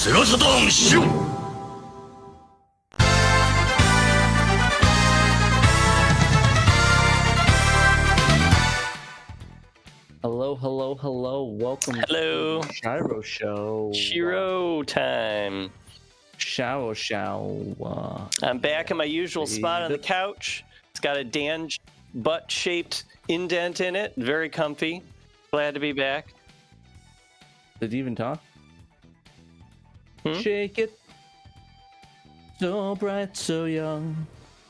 セガサターンシロ Hello. Welcome Hello. to the SHIRO show. SHIRO time. Show. I'm back in my usual spot on the couch. It's got a Dan butt-shaped indent in it. Very comfy. Glad to be back. Did you even talk? Hmm? Shake it. So bright, so young.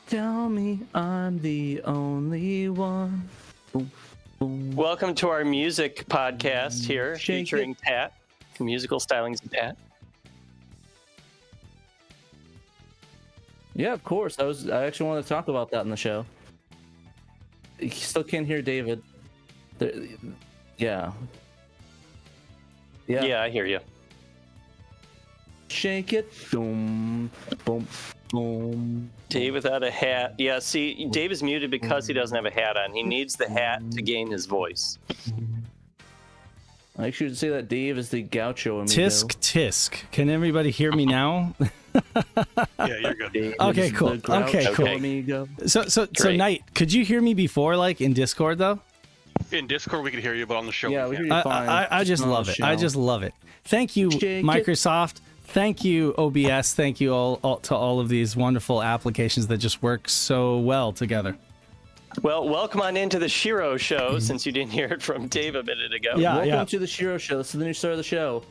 Tell me I'm the only one. Boom, boom. Welcome to our music podcast here, Shake featuring Pat. Musical stylings of Pat. Yeah, of course. I actually want to talk about that in the show. You still can't hear David. Yeah. Yeah, I hear you. Shake it. Boom, boom, boom. Dave without a hat. Yeah, see, Dave is muted because he doesn't have a hat on. He needs the hat to gain his voice. I should say that Dave is the gaucho amigo. Tisk. Can everybody hear me now? Yeah, you're good. Dave Okay, is cool. the gaucho Okay. amigo. So Great. Knight, could you hear me before, like in Discord though? In Discord, we can hear you, but on the show, Yeah, we we hear can't. you fine. I just On the love it. show. I just love it. Thank you, Shake it. Microsoft. Thank you, OBS. Thank you all to all of these wonderful applications that just work so well together. Well, welcome on into the SHIRO show, since you didn't hear it from Dave a minute ago. Yeah. Welcome to the SHIRO show. This is the new start of the show.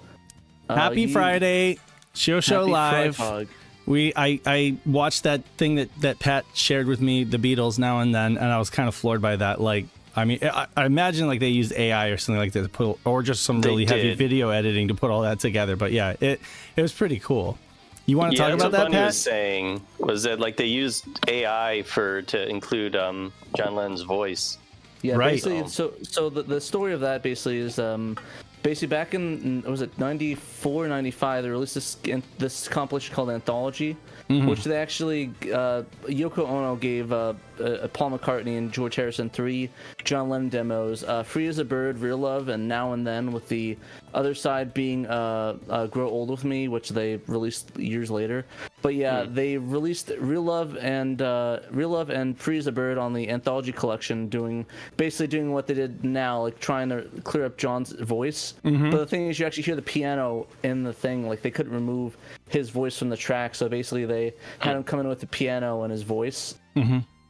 Happy Friday, show Happy live. Frog. I watched that thing that Pat shared with me, the Beatles, now and then, and I was kind of floored by that. Like, I mean, I imagine like they used AI or something like that to put, or just some They really heavy did. video editing to put all that together. But yeah, it was pretty cool. You want to talk that's about what that, Bunny Pat? was saying was that like they used AI to include John Lennon's voice. Yeah, Right. basically, so the story of that basically is basically back in was it 94, 95, they released this compilation called Anthology, which they actually Yoko Ono gave Paul McCartney and George Harrison 3 John Lennon demos, Free as a Bird, Real Love, and Now and Then, with the other side being Grow Old With Me, which they released years later. But yeah, they released Real Love and Free as a Bird on the Anthology collection, doing what they did now, like trying to clear up John's voice. But the thing is, you actually hear the piano in the thing. Like, they couldn't remove his voice from the track, so basically they had him come in with the piano and his voice.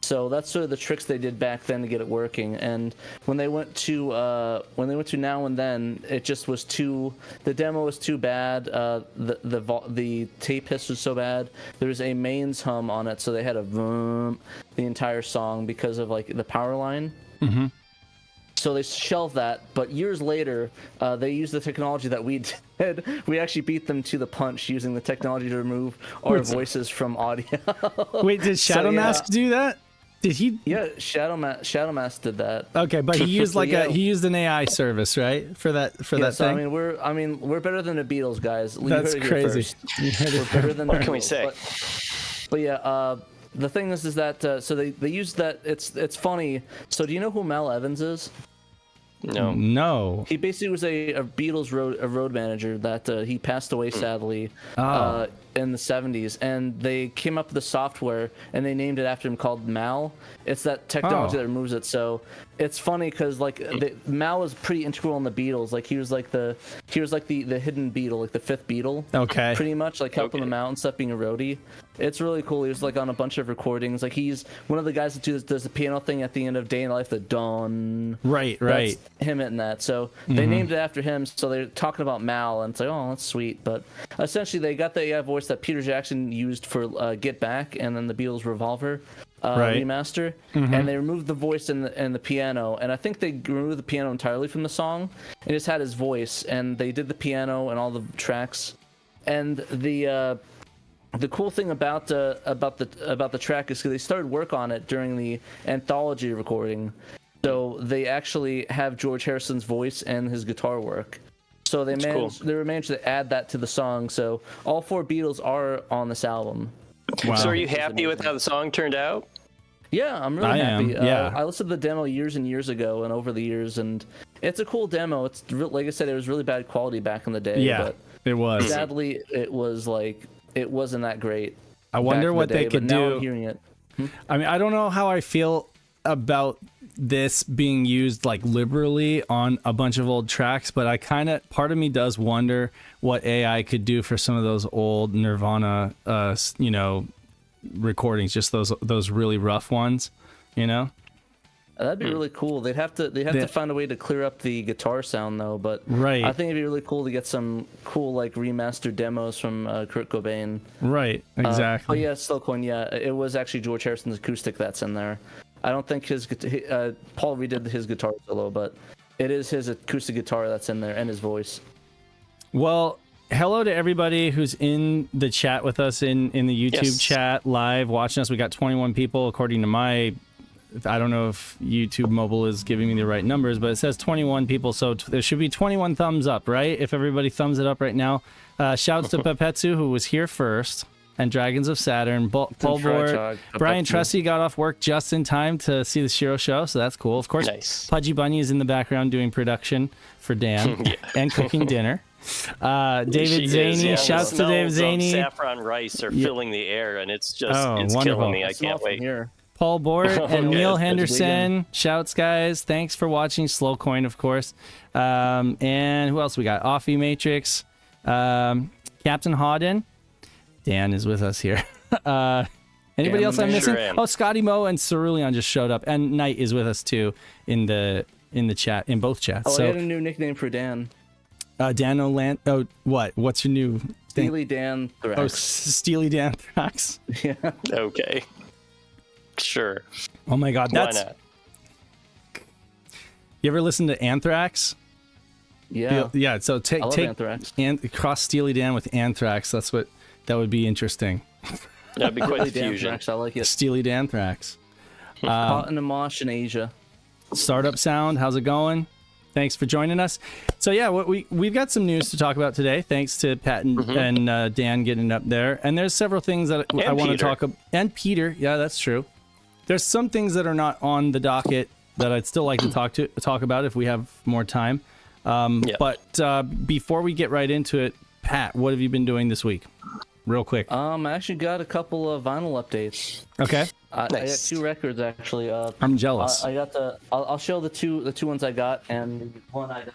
So that's sort of the tricks they did back then to get it working. And when they went to Now and Then, it just was the demo was too bad. The tape hiss was so bad. There's a mains hum on it, so they had to vroom the entire song because of like the power line. So they shelved that, but years later, they used the technology that we did. We actually beat them to the punch using the technology to remove our voices from audio. Wait, did Shadow yeah. Mask do that? Did he? Yeah, Shadow Mask did that. Okay, but he used he used an AI service, right, for that So thing. we're better than the Beatles, guys. You That's heard it here crazy. first. We're better than What the can we Beatles. say? But yeah, the thing is that so they used that. It's funny. So do you know who Mel Evans is? No. He basically was a Beatles road manager that he passed away sadly in the 70s, and they came up with the software and they named it after him, called Mal. It's that technology that removes it. So it's funny because like Mal was pretty integral in the Beatles. Like he was like the hidden Beatle, like the fifth Beatle. Okay. Pretty much like helping them out and stuff, being a roadie. It's really cool. He was like on a bunch of recordings. Like he's one of the guys that does the piano thing at the end of Day in the Life, the Dawn. Right. That's him hitting that. So they named it after him. So they're talking about Mal, and it's like, oh, that's sweet. But essentially, they got the AI voice that Peter Jackson used for Get Back, and then the Beatles Revolver remaster, and they removed the voice and the piano. And I think they removed the piano entirely from the song and just had his voice. And they did the piano and all the tracks. And the cool thing about the track is because they started work on it during the Anthology recording. So they actually have George Harrison's voice and his guitar work. So they managed to add that to the song. So all four Beatles are on this album. Wow. So are you happy with how the song turned out? Yeah, I'm really happy. Yeah. I listened to the demo years and years ago and over the years, and it's a cool demo. Like I said, it was really bad quality back in the day. Yeah. But It was. Sadly, it was like it wasn't that great. I wonder what they could now do. I'm hearing it. I mean, I don't know how I feel about this being used like liberally on a bunch of old tracks, but I part of me does wonder what AI could do for some of those old Nirvana, recordings, just those really rough ones, That'd be really cool. They'd have to find a way to clear up the guitar sound though, but Right. I think it'd be really cool to get some cool like remastered demos from Kurt Cobain. Right, exactly. But yeah, Slowcoin, yeah, it was actually George Harrison's acoustic that's in there. I don't think Paul redid his guitar solo, but it is his acoustic guitar that's in there and his voice. Well, hello to everybody who's in the chat with us in the YouTube chat live watching us. We got 21 people according to I don't know if YouTube mobile is giving me the right numbers, but it says 21 people, so there should be 21 thumbs up, right? If everybody thumbs it up right now. Shouts to Pepetsu, who was here first, and Dragons of Saturn. Paul Board, Brian Trusty got off work just in time to see the SHIRO show, so that's cool. Of course, Pudgy Bunny is in the background doing production for Dan and cooking dinner. David Zaney, shouts to Dave Zaney. Saffron rice are filling the air, and it's just it's wonderful. killing me. I can't wait. Here. Paul Bort and Neil Henderson, shouts guys. Thanks for watching. Slowcoin, of course. And who else we got? Offie Matrix, Captain Hawden. Dan is with us here. Anybody else I'm missing? Oh, Scotty Mo and Cerulean just showed up, and Knight is with us too in the chat, in both chats. Oh, I had a new nickname for Dan. Dan O'Land. Oh, what? What's your new thing? Steely Danthrax. Oh, Steely Danthrax. Yeah. Okay. Sure. Oh my God, Why not? You ever listen to Anthrax? Yeah. Yeah. So take Anthrax. and cross Steely Dan with Anthrax. That would be interesting. That'd be quite the fusion. Danthrax, I like it. Steely Danthrax. Caught in a mosh in Asia. Startup Sound, how's it going? Thanks for joining us. So yeah, we've got some news to talk about today. Thanks to Pat and Dan getting up there. And there's several things that I want to talk about. And Peter, yeah, that's true. There's some things that are not on the docket that I'd still like to talk about if we have more time. But before we get right into it, Pat, what have you been doing this week? Real quick. I actually got a couple of vinyl updates. Okay. I got 2 records actually. I'm jealous. I'll show the two ones I got and the one I got.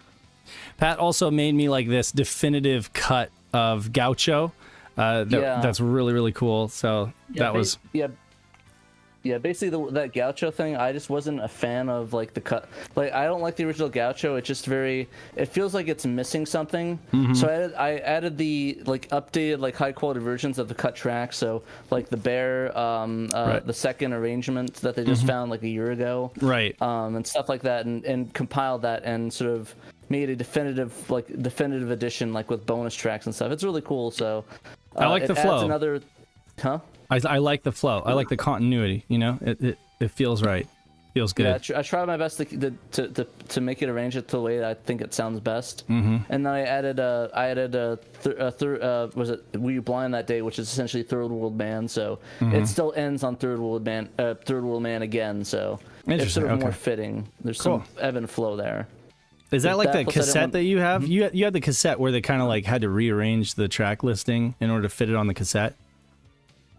Pat also made me like this definitive cut of Gaucho. That's really, really cool. So that was basically that Gaucho thing, I just wasn't a fan of like the cut. Like I don't like the original Gaucho. It's just it feels like it's missing something. So I added the like updated like high quality versions of the cut track. So like the Bear, the second arrangement that they just found like a year ago, right? And stuff like that, and compiled that and sort of made a definitive edition like with bonus tracks and stuff. It's really cool. So I like the flow. I like the flow. I like the continuity. It feels right. Feels good. Yeah, I tried my best to make it arrange it the way that I think it sounds best. And then I added was it Were You Blind That Day, which is essentially Third World Man. So it still ends on Third World Man again. So it's sort of more fitting. There's some ebb and flow there. Is that like the cassette that you have? You had the cassette where they kind of like had to rearrange the track listing in order to fit it on the cassette.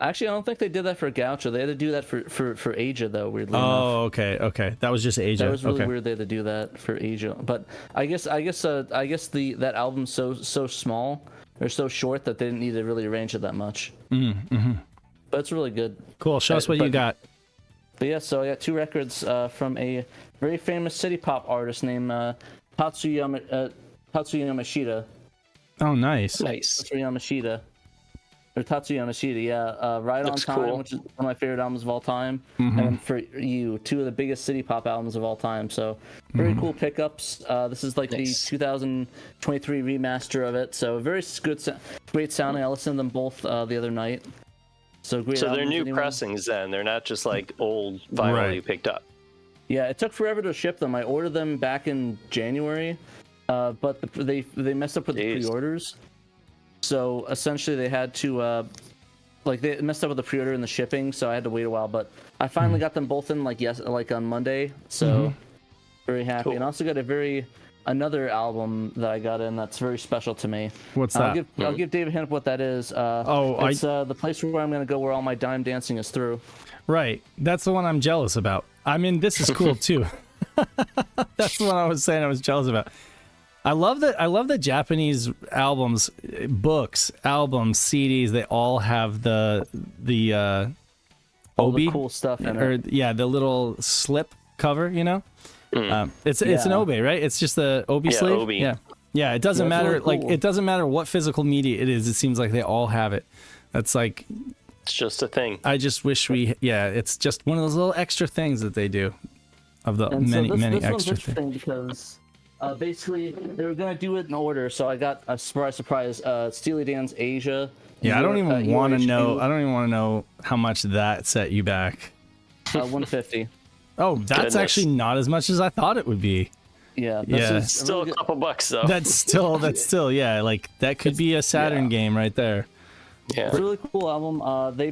Actually, I don't think they did that for Gaucho. They had to do that for Asia, though. Weirdly enough. Oh, okay. That was just Asia. That was really weird. They had to do that for Asia. But I guess that album's so small or so short that they didn't need to really arrange it that much. But it's really good. Cool. Show us what you got. But yeah, so I got 2 records from a very famous city pop artist named Tatsuya Yamashita. Oh, nice. Tatsuya Yamashita. Or Tatsuya Yamashita, yeah. Right on Time, which is one of my favorite albums of all time. And then For You, 2 of the biggest city pop albums of all time. So very cool pickups. This is like the 2023 remaster of it. So very good, great sounding. I listened to them both the other night. So great. So they're new pressings then. They're not just like old vinyl you picked up. Yeah, it took forever to ship them. I ordered them back in January, but they messed up with the pre-orders. So essentially, they had to they messed up with the pre-order and the shipping, so I had to wait a while. But I finally got them both in like on Monday, so very happy. Cool. And also got a very another album that I got in that's very special to me. What's that? I'll give Dave a hint of what that is. It's the place where I'm gonna go where all my dime dancing is through. Right, that's the one I'm jealous about. I mean, this is cool too. That's the one I was saying I was jealous about. I love that Japanese albums, books, albums, CDs. They all have the All obi, the cool stuff in or it. yeah, the little slip cover. You know, it's an obi, right? It's just the obi sleeve. Obi. Yeah. It doesn't matter. Really cool. Like it doesn't matter what physical media it is. It seems like they all have it. That's like. It's just a thing. I just wish it's just one of those little extra things that they do, of the many this extra one's things. because basically they were gonna do it in order, so I got a surprise. Steely Dan's Asia. Yeah, I don't even want to know. UHD, I don't even want to know how much that set you back. 150. Oh, that's Goodness. actually not as much as I thought it would be. Yeah, Yeah. is Still really a couple bucks though. That's still yeah. Like that could be a Saturn game right there. Yeah. It's a really cool album. They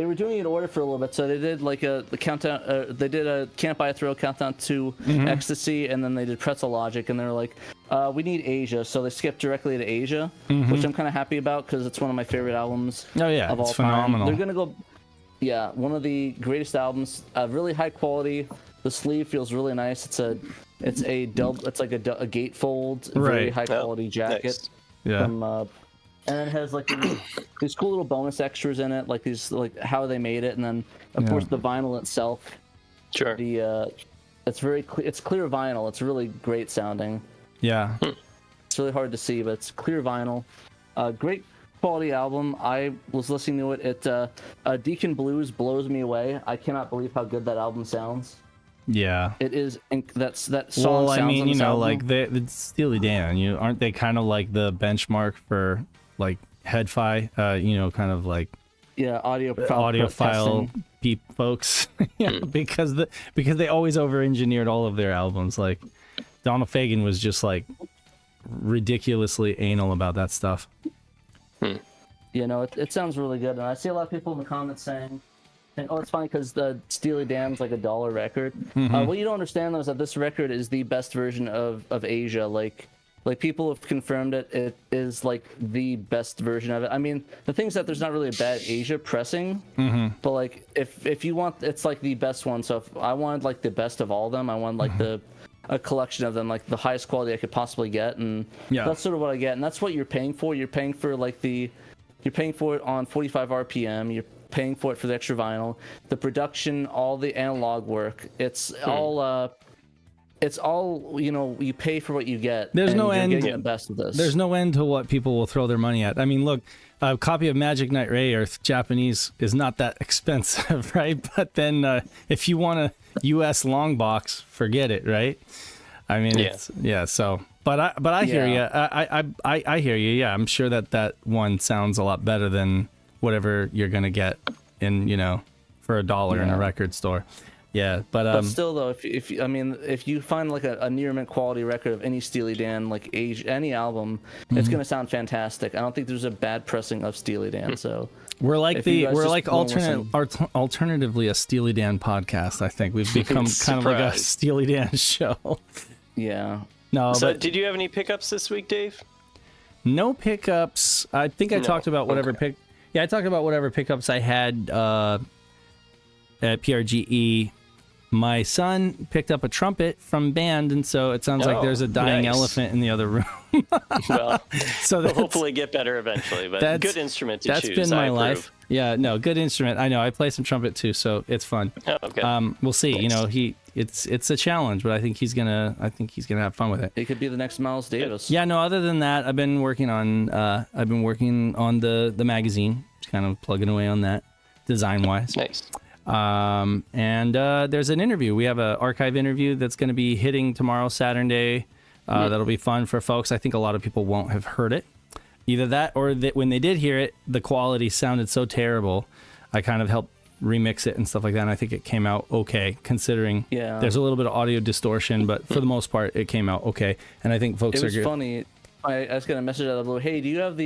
were doing it in order for a little bit, so they did like the countdown. They did a Can't Buy a Thrill countdown to Ecstasy, and then they did Pretzel Logic, and they were like, we need Asia, so they skipped directly to Asia, which I'm kind of happy about because it's one of my favorite albums. Oh yeah, of it's all phenomenal. time. They're gonna go, yeah, one of the greatest albums. Really high quality. The sleeve feels really nice. It's a like a gatefold, very Right. high quality jacket. Nice. Yeah. From, and it has like these cool little bonus extras in it, like these like how they made it, and then of course the vinyl itself. Sure. It's very it's clear vinyl. It's really great sounding. Yeah. It's really hard to see, but it's clear vinyl. Great quality album. I was listening to it. Deacon Blues blows me away. I cannot believe how good that album sounds. Yeah. It is. That song. Well, I sounds mean, on you this know, album. like the Steely Dan, aren't they kind of like the benchmark for like head-fi, kind of like yeah, audiophile folks, because they always over-engineered all of their albums. Like Donald Fagen was just like ridiculously anal about that stuff. It sounds really good, and I see a lot of people in the comments saying, "Oh, it's funny because the Steely Dan's like $1 record." What you don't understand though is that this record is the best version of Asia. Like people have confirmed it. It is like the best version of it. I mean, the thing is that there's not really a bad Asia pressing, but like if you want, it's like the best one. So if I wanted like the best of all of them, I wanted like a collection of them, like the highest quality I could possibly get, and that's sort of what I get, and that's what you're paying for. You're paying for you're paying for it on 45 RPM. You're paying for it for the extra vinyl, the production, all the analog work. It's all you pay for what you get. There's and no you're end. getting the best of this. There's no end to what people will throw their money at. I mean, look, a copy of Magic Knight Ray Earth Japanese is not that expensive, right? But then if you want a US long box, forget it, right? I mean, so. But I hear you. I hear you. Yeah, I'm sure that one sounds a lot better than whatever you're gonna get in for $1 in a record store. Yeah, but still though, if you find like a near mint quality record of any Steely Dan, like any album, it's gonna sound fantastic. I don't think there's a bad pressing of Steely Dan. So we're like alternatively a Steely Dan podcast. I think we've become kind of like a Steely Dan show. Yeah. No. So but did you have any pickups this week, Dave? No pickups. I think I talked about whatever I talked about whatever pickups I had at PRGE. My son picked up a trumpet from band, and so it sounds like there's a dying elephant in the other room. Well, So we'll hopefully get better eventually, but good instrument to choose. That's been my life. Yeah, no, good instrument. I know. I play some trumpet too, so it's fun. Oh, okay. We'll see. Nice. You know, it's a challenge, but I think he's gonna have fun with it. It could be the next Miles Davis. Yeah, no, other than that, I've been working on the magazine, just kind of plugging away on that design wise. Nice. And there's an interview. We have an archive interview that's going to be hitting tomorrow, SaturnDave. That'll be fun for folks. I think a lot of people won't have heard it. Either that or that when they did hear it, the quality sounded so terrible. I kind of helped remix it and stuff like that, and I think it came out okay, considering there's a little bit of audio distortion, but for the most part, it came out okay. And I think folks it are was good. funny. I just got a message out of the blue. Hey, do you have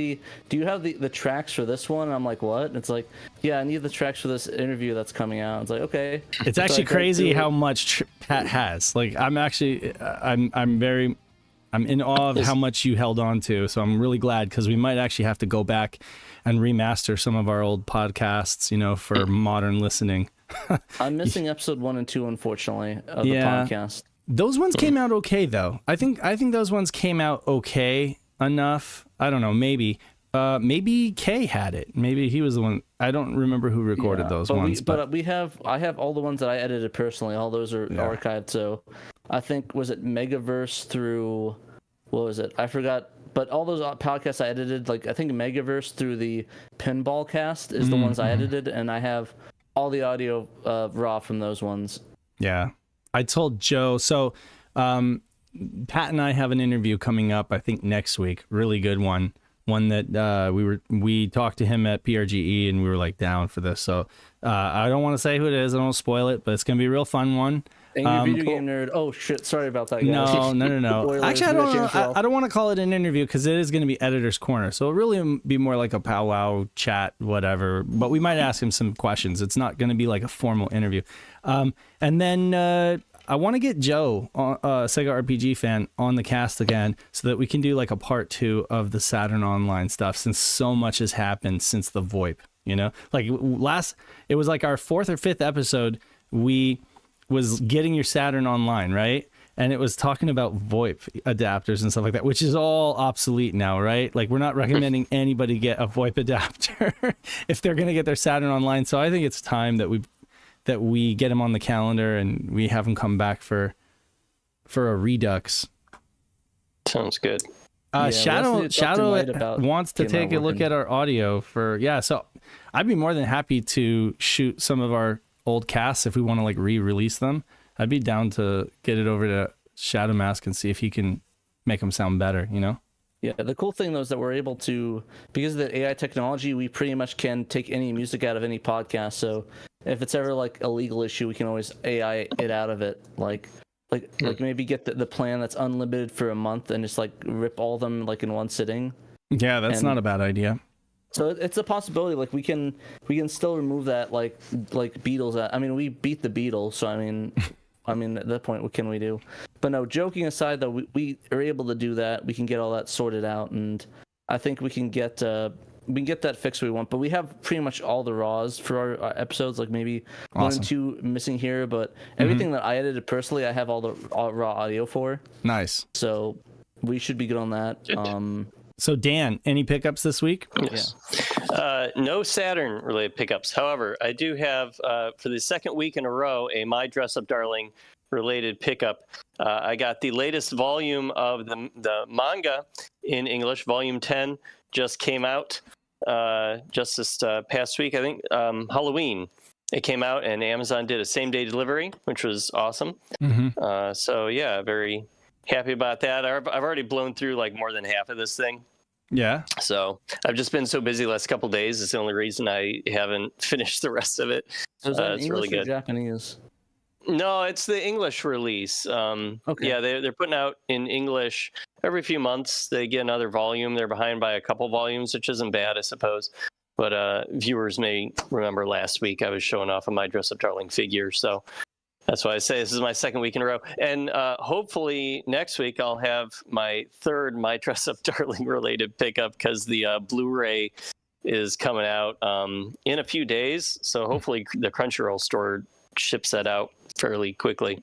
the tracks for this one? And I'm like, what? And it's like, yeah, I need the tracks for this interview that's coming out. It's like, okay. It's actually crazy how much Pat has. Like, I'm very I'm in awe of how much you held on to. So I'm really glad, because we might actually have to go back and remaster some of our old podcasts, for modern listening. I'm missing episode 1 and 2, unfortunately, of the podcast. Those ones came out okay, though. I think those ones came out okay enough. I don't know, maybe. Maybe Kay had it. Maybe he was the one. I don't remember who recorded those ones. But I have all the ones that I edited personally. All those are archived. So I think, was it Megaverse through, what was it? I forgot. But all those podcasts I edited, like I think Megaverse through the Pinball Cast is the ones I edited, and I have all the audio raw from those ones. Yeah. I told Joe, so Pat and I have an interview coming up, I think next week. Really good one. One that we talked to him at PRGE, and we were like down for this. So I don't want to say who it is. I don't want to spoil it, but it's going to be a real fun one. Angry video game nerd. Oh shit! Sorry about that, guys. No. Actually, I don't want to call it an interview, because it is going to be Editor's Corner. So it'll really be more like a powwow chat, whatever. But we might ask him some questions. It's not going to be like a formal interview. And then I want to get Joe, Sega RPG fan, on the cast again, so that we can do like a part 2 of the Saturn Online stuff, since so much has happened since the VoIP. Like it was like our 4th or 5th episode. We was getting your Saturn Online, right? And it was talking about VoIP adapters and stuff like that, which is all obsolete now, right? Like, we're not recommending anybody get a VoIP adapter if they're going to get their Saturn Online. So I think it's time that we get him on the calendar and we have him come back for a Redux. Sounds good. Shadow wants to take a look at our audio so I'd be more than happy to shoot some of our old casts if we want to like re-release them. I'd be down to get it over to Shadow Mask and see if he can make them sound better, Yeah, the cool thing though is that we're able to, because of the AI technology, we pretty much can take any music out of any podcast. So if it's ever like a legal issue, we can always AI it out of it. Like maybe get the plan that's unlimited for a month and just like rip all of them like in one sitting. Yeah, that's not a bad idea. So it's a possibility. Like we can still remove that like Beatles. I mean, we beat the Beatles, so I mean at that point, what can we do? But no, joking aside, though, we are able to do that. We can get all that sorted out, and I think we can get that fixed we want. But we have pretty much all the raws for our episodes, like maybe awesome. 1 and 2 missing here, but everything that I edited personally, I have all the raw audio for. Nice. So we should be good on that. So Dan, any pickups this week? Yes. No Saturn related pickups. However, I do have for the second week in a row a My Dress Up Darling related pickup. I got the latest volume of the manga in English. Volume 10 just came out just this past week. I think Halloween. It came out, and Amazon did a same-day delivery, which was awesome. So yeah, very happy about that. I've already blown through like more than half of this thing. Yeah. So I've just been so busy the last couple of days. It's the only reason I haven't finished the rest of it. So is that it's English really good. Or Japanese? No, it's the English release. Okay. Yeah, they're putting out in English every few months. They get another volume. They're behind by a couple volumes, which isn't bad, I suppose. But viewers may remember last week I was showing off a My Dress Up Darling figure. So that's why I say this is my second week in a row. And hopefully next week I'll have my third My Dress Up Darling related pickup, because the Blu-ray is coming out in a few days. So hopefully the Crunchyroll store ships that out fairly quickly.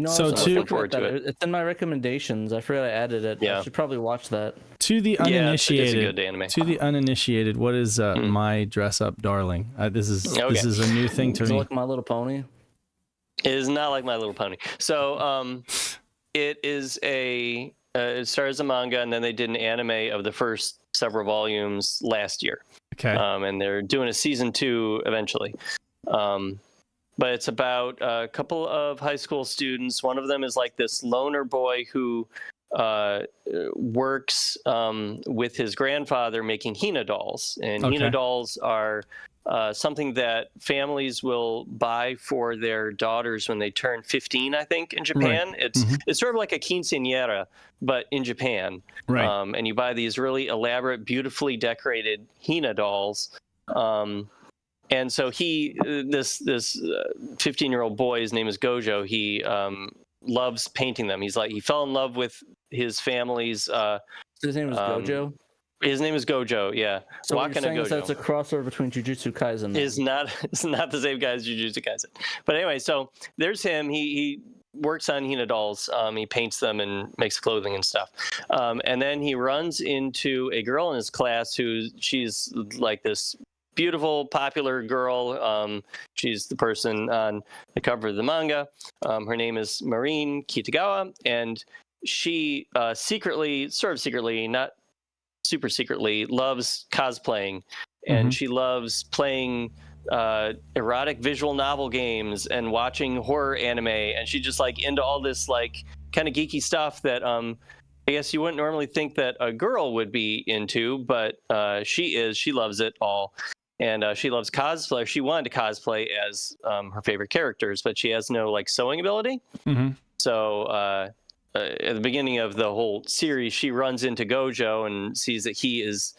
So looking forward to it. It's in my recommendations. I forgot I added it. Yeah. I should probably watch that. To the uninitiated, it's a good anime. To the uninitiated, what is My Dress Up Darling? This is a new thing to me. Like My Little Pony? It is not like My Little Pony. So it is it started as a manga, and then they did an anime of the first several volumes last year. Okay. And they're doing a season 2 eventually. But it's about a couple of high school students. One of them is like this loner boy who works with his grandfather making Hina dolls. And Hina dolls are something that families will buy for their daughters when they turn 15, I think, in Japan. Right. It's sort of like a quinceañera, but in Japan. Right. And you buy these really elaborate, beautifully decorated Hina dolls. And so this 15-year-old boy, his name is Gojo. He loves painting them. He fell in love with his family's. His name is Gojo. His name is Gojo. Yeah. So what you're saying Gojo. is that's a crossover between Jujutsu Kaisen. Is not it's not the same guy as Jujutsu Kaisen. But anyway, so there's him. He works on Hina dolls. He paints them and makes clothing and stuff. And then he runs into a girl in his class she's like this beautiful, popular girl. She's the person on the cover of the manga. Her name is Marine Kitagawa, and she secretly, not super secretly, loves cosplaying, and she loves playing erotic visual novel games and watching horror anime, and she just like into all this like kind of geeky stuff that I guess you wouldn't normally think that a girl would be into, but she loves it all. And she loves cosplay. She wanted to cosplay as her favorite characters, but she has no like sewing ability. So at the beginning of the whole series, she runs into Gojo and sees that he is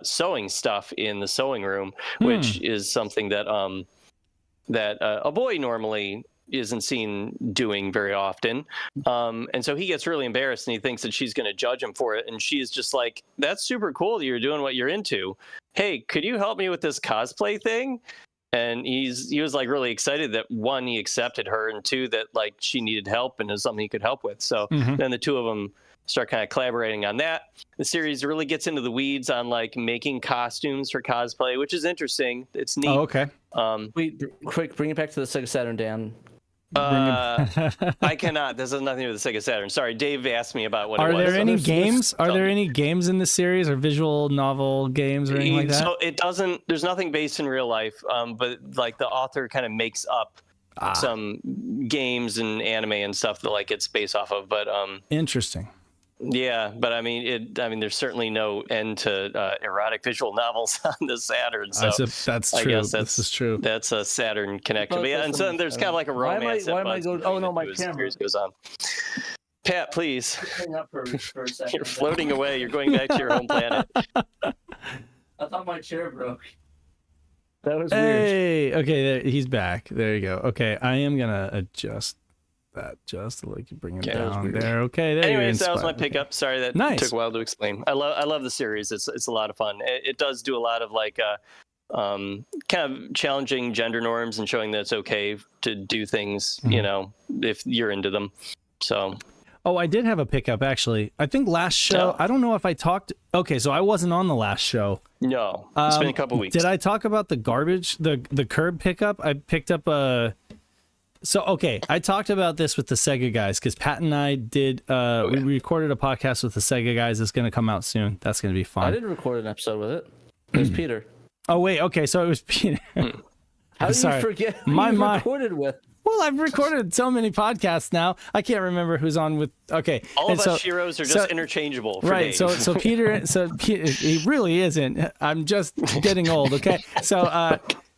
sewing stuff in the sewing room, which is something that a boy normally isn't seen doing very often. And so he gets really embarrassed and he thinks that she's going to judge him for it. And she's just like, that's super cool that you're doing what you're into. Hey, could you help me with this cosplay thing? And he was like really excited that one, he accepted her, and two, that like she needed help and is something he could help with. So then the two of them start kind of collaborating on that. The series really gets into the weeds on like making costumes for cosplay, which is interesting. It's neat. Oh, okay. Wait, quick, bring it back to the Sega Saturn, Dan. I cannot. This has nothing to do with the Sega Saturn. Sorry, Dave asked me about what it was. Are there any games? Are there any games in the series or visual novel games or anything like that? So it doesn't. There's nothing based in real life. But like the author kind of makes up some games and anime and stuff that like it's based off of. But interesting. Yeah, but I mean, there's certainly no end to erotic visual novels on the Saturn. So that's true. I guess this is true. That's a Saturn connection. But yeah, and so there's kind of like a romance. Why am I going? Oh no, my camera goes on. Pat, please. Hang up for a second. You're floating away. You're going back to your home planet. I thought my chair broke. That was weird. Hey, okay, there, he's back. There you go. Okay, I am gonna adjust that just to like bring it down there. Okay, there. Anyways, that was my pickup. Sorry that nice. took a while to explain. I love the series. It's a lot of fun. It does do a lot of like kind of challenging gender norms and showing that it's okay to do things, you know, if you're into them. So. Oh, I did have a pickup actually. I think last show. I don't know if I talked. Okay, so I wasn't on the last show. No, it's been a couple weeks. Did I talk about the garbage, the curb pickup? I picked up a. So, okay, I talked about this with the Sega guys because Pat and I did, we recorded a podcast with the Sega guys that's going to come out soon. That's going to be fun. I didn't record an episode with it. It was Peter. Oh, wait, okay, so it was Peter. How did you forget who you recorded with? Well, I've recorded so many podcasts now. I can't remember who's on with. Okay, all of us Shiros are just interchangeable. For right. Dave. So Peter. He really isn't. I'm just getting old. Okay.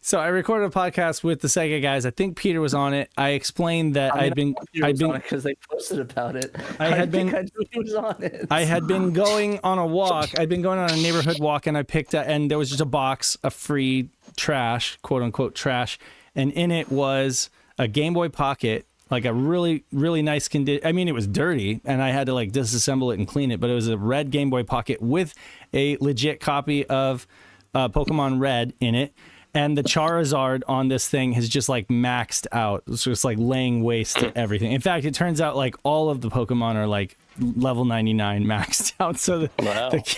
So I recorded a podcast with the Sega guys. I think Peter was on it. I explained that I'd been because they posted about it. I knew he was on it. I had been going on a walk. I'd been going on a neighborhood walk, and I picked up, and there was just a box of free trash, quote unquote trash, and in it was a Game Boy Pocket, like a really, really nice condition. I mean, it was dirty, and I had to like disassemble it and clean it, but it was a red Game Boy Pocket with a legit copy of Pokemon Red in it. And the Charizard on this thing has just like maxed out. It's just like laying waste to everything. In fact, it turns out like all of the Pokemon are like level 99 maxed out. So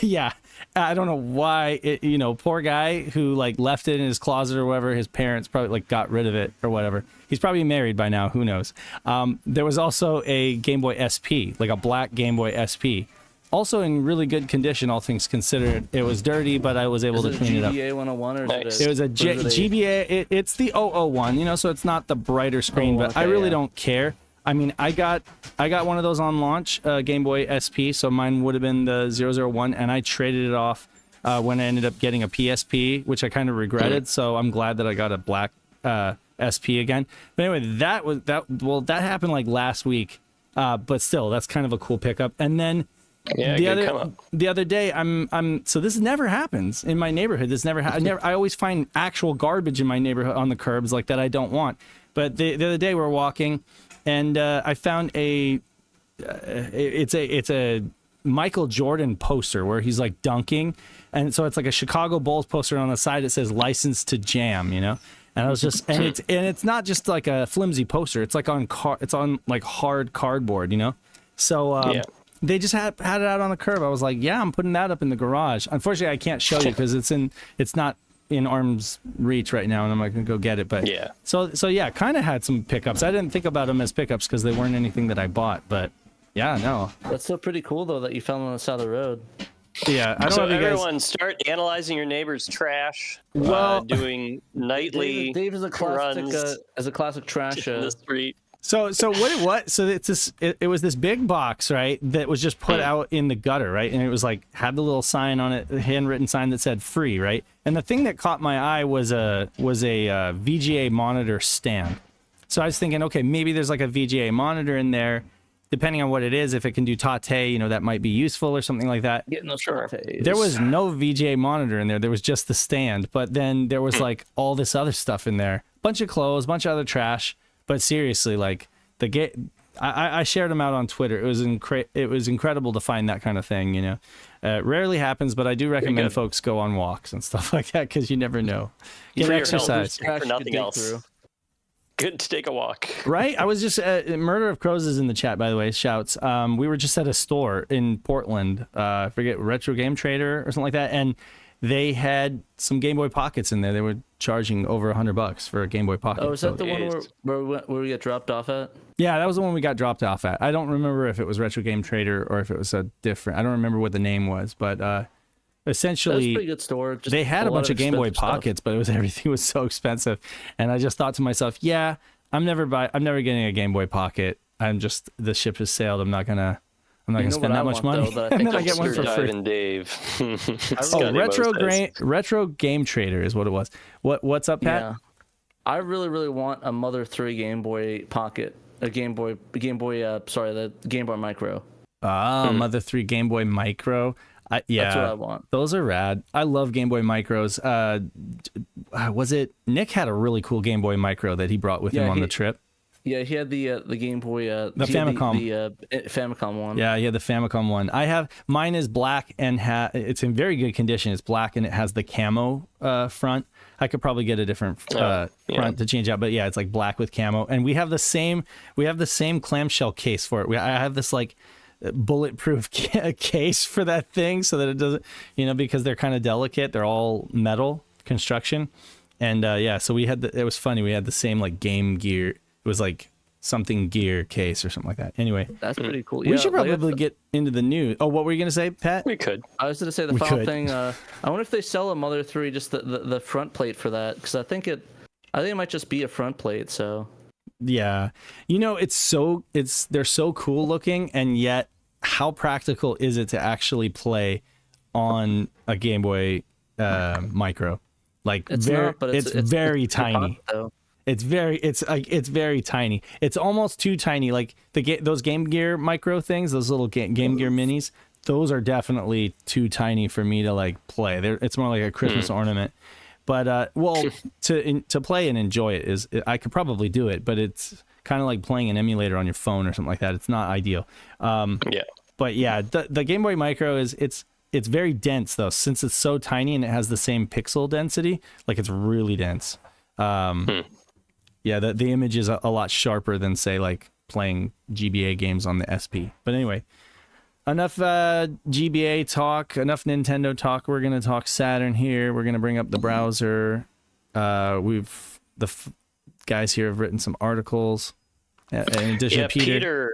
yeah, I don't know why it, you know, poor guy who like left it in his closet or whatever. His parents probably like got rid of it or whatever. He's probably married by now. Who knows? There was also a Game Boy SP, like a black Game Boy SP. Also in really good condition, all things considered. It was dirty, but I was able to clean it up. GBA 101 or nice. It was a GBA. It's the 001, you know, so it's not the brighter screen, but I really don't care. I mean, I got one of those on launch, Game Boy SP, so mine would have been the 001, and I traded it off when I ended up getting a PSP, which I kind of regretted. So I'm glad that I got a black SP again. But anyway, that happened like last week, but still, that's kind of a cool pickup. And then. Yeah, the other day, so this never happens in my neighborhood. This never I always find actual garbage in my neighborhood on the curbs like that I don't want. But the other day we're walking, and I found a it's a Michael Jordan poster where he's like dunking, and so it's like a Chicago Bulls poster, and on the side it says "License to Jam," you know. And I was just, and it's not just like a flimsy poster. It's like it's on like hard cardboard, you know. So they just had it out on the curb. I was like, yeah, I'm putting that up in the garage. Unfortunately, I can't show you because it's not in arm's reach right now, and I'm not gonna go get it. But yeah. So yeah, kind of had some pickups. I didn't think about them as pickups because they weren't anything that I bought. But yeah, no. That's still pretty cool though that you found on the side of the road. Yeah, I don't So know if you everyone guys... start analyzing your neighbor's trash. Well, doing nightly Dave is a classic runs as a classic trash. in the street. So so it's this. It was this big box, right? That was just put out in the gutter, right? And it was like had the little sign on it, a handwritten sign that said "free," right? And the thing that caught my eye was a VGA monitor stand. So I was thinking, okay, maybe there's like a VGA monitor in there. Depending on what it is, if it can do tate, you know, that might be useful or something like that. Getting those tates. There was no VGA monitor in there. There was just the stand. But then there was like all this other stuff in there. Bunch of clothes, bunch of other trash. But seriously, like I shared them out on Twitter. It was incredible to find that kind of thing, you know. It rarely happens, but I do recommend folks go on walks and stuff like that because you never know. Get exercise. For nothing else. Good to take a walk. Right? I was just Murder of Crows is in the chat, by the way. Shouts. We were just at a store in Portland. I forget, Retro Game Trader or something like that, and they had some Game Boy Pockets in there. They were charging over $100 for a Game Boy Pocket. Oh, is that the one where we got dropped off at? Yeah, that was the one we got dropped off at. I don't remember if it was Retro Game Trader or if it was a different. I don't remember what the name was, but essentially, that was a pretty good store. Just they had a bunch of Game Boy Pockets, but everything was so expensive, and I just thought to myself, yeah, I'm never getting a Game Boy Pocket. The ship has sailed. I'm not gonna spend that much money. Though, and then I get one for free. Dave. Retro Game Trader is what it was. What's up, Pat? Yeah. I really want a Mother 3 Game Boy Pocket, the Game Boy Micro. Mother 3 Game Boy Micro. Yeah, that's what I want. Those are rad. I love Game Boy Micros. Was it Nick had a really cool Game Boy Micro that he brought with him on the trip? Yeah, he had the Game Boy, the Famicom, the Famicom one. Yeah, he had the Famicom one. Mine is black and it's in very good condition. It's black and it has the camo front. I could probably get a different front to change out, but yeah, it's like black with camo. And we have the same clamshell case for it. I have this like bulletproof case for that thing so that it doesn't, you know, because they're kind of delicate. They're all metal construction. And so it was funny. We had the same like Game Gear. It was like something gear case or something like that. Anyway, that's pretty cool. We should probably get into the news. Oh, what were you going to say, Pat? We could. I was going to say the final thing. I wonder if they sell a Mother 3, just the front plate for that. Because I think it might just be a front plate. So yeah, you know, they're so cool looking, and yet how practical is it to actually play on a Game Boy Micro? Like it's very tiny. It's very tiny. It's almost too tiny. Like those Game Gear Micro things, those little Game Gear Minis, those are definitely too tiny for me to like play. It's more like a Christmas ornament. But to play and enjoy it I could probably do it, but it's kind of like playing an emulator on your phone or something like that. It's not ideal. But yeah, the Game Boy Micro it's very dense though, since it's so tiny and it has the same pixel density. Like it's really dense. Yeah, the image is a lot sharper than say like playing GBA games on the SP. But anyway, enough GBA talk, enough Nintendo talk. We're gonna talk Saturn here. We're gonna bring up the browser. Guys here have written some articles. In addition, Peter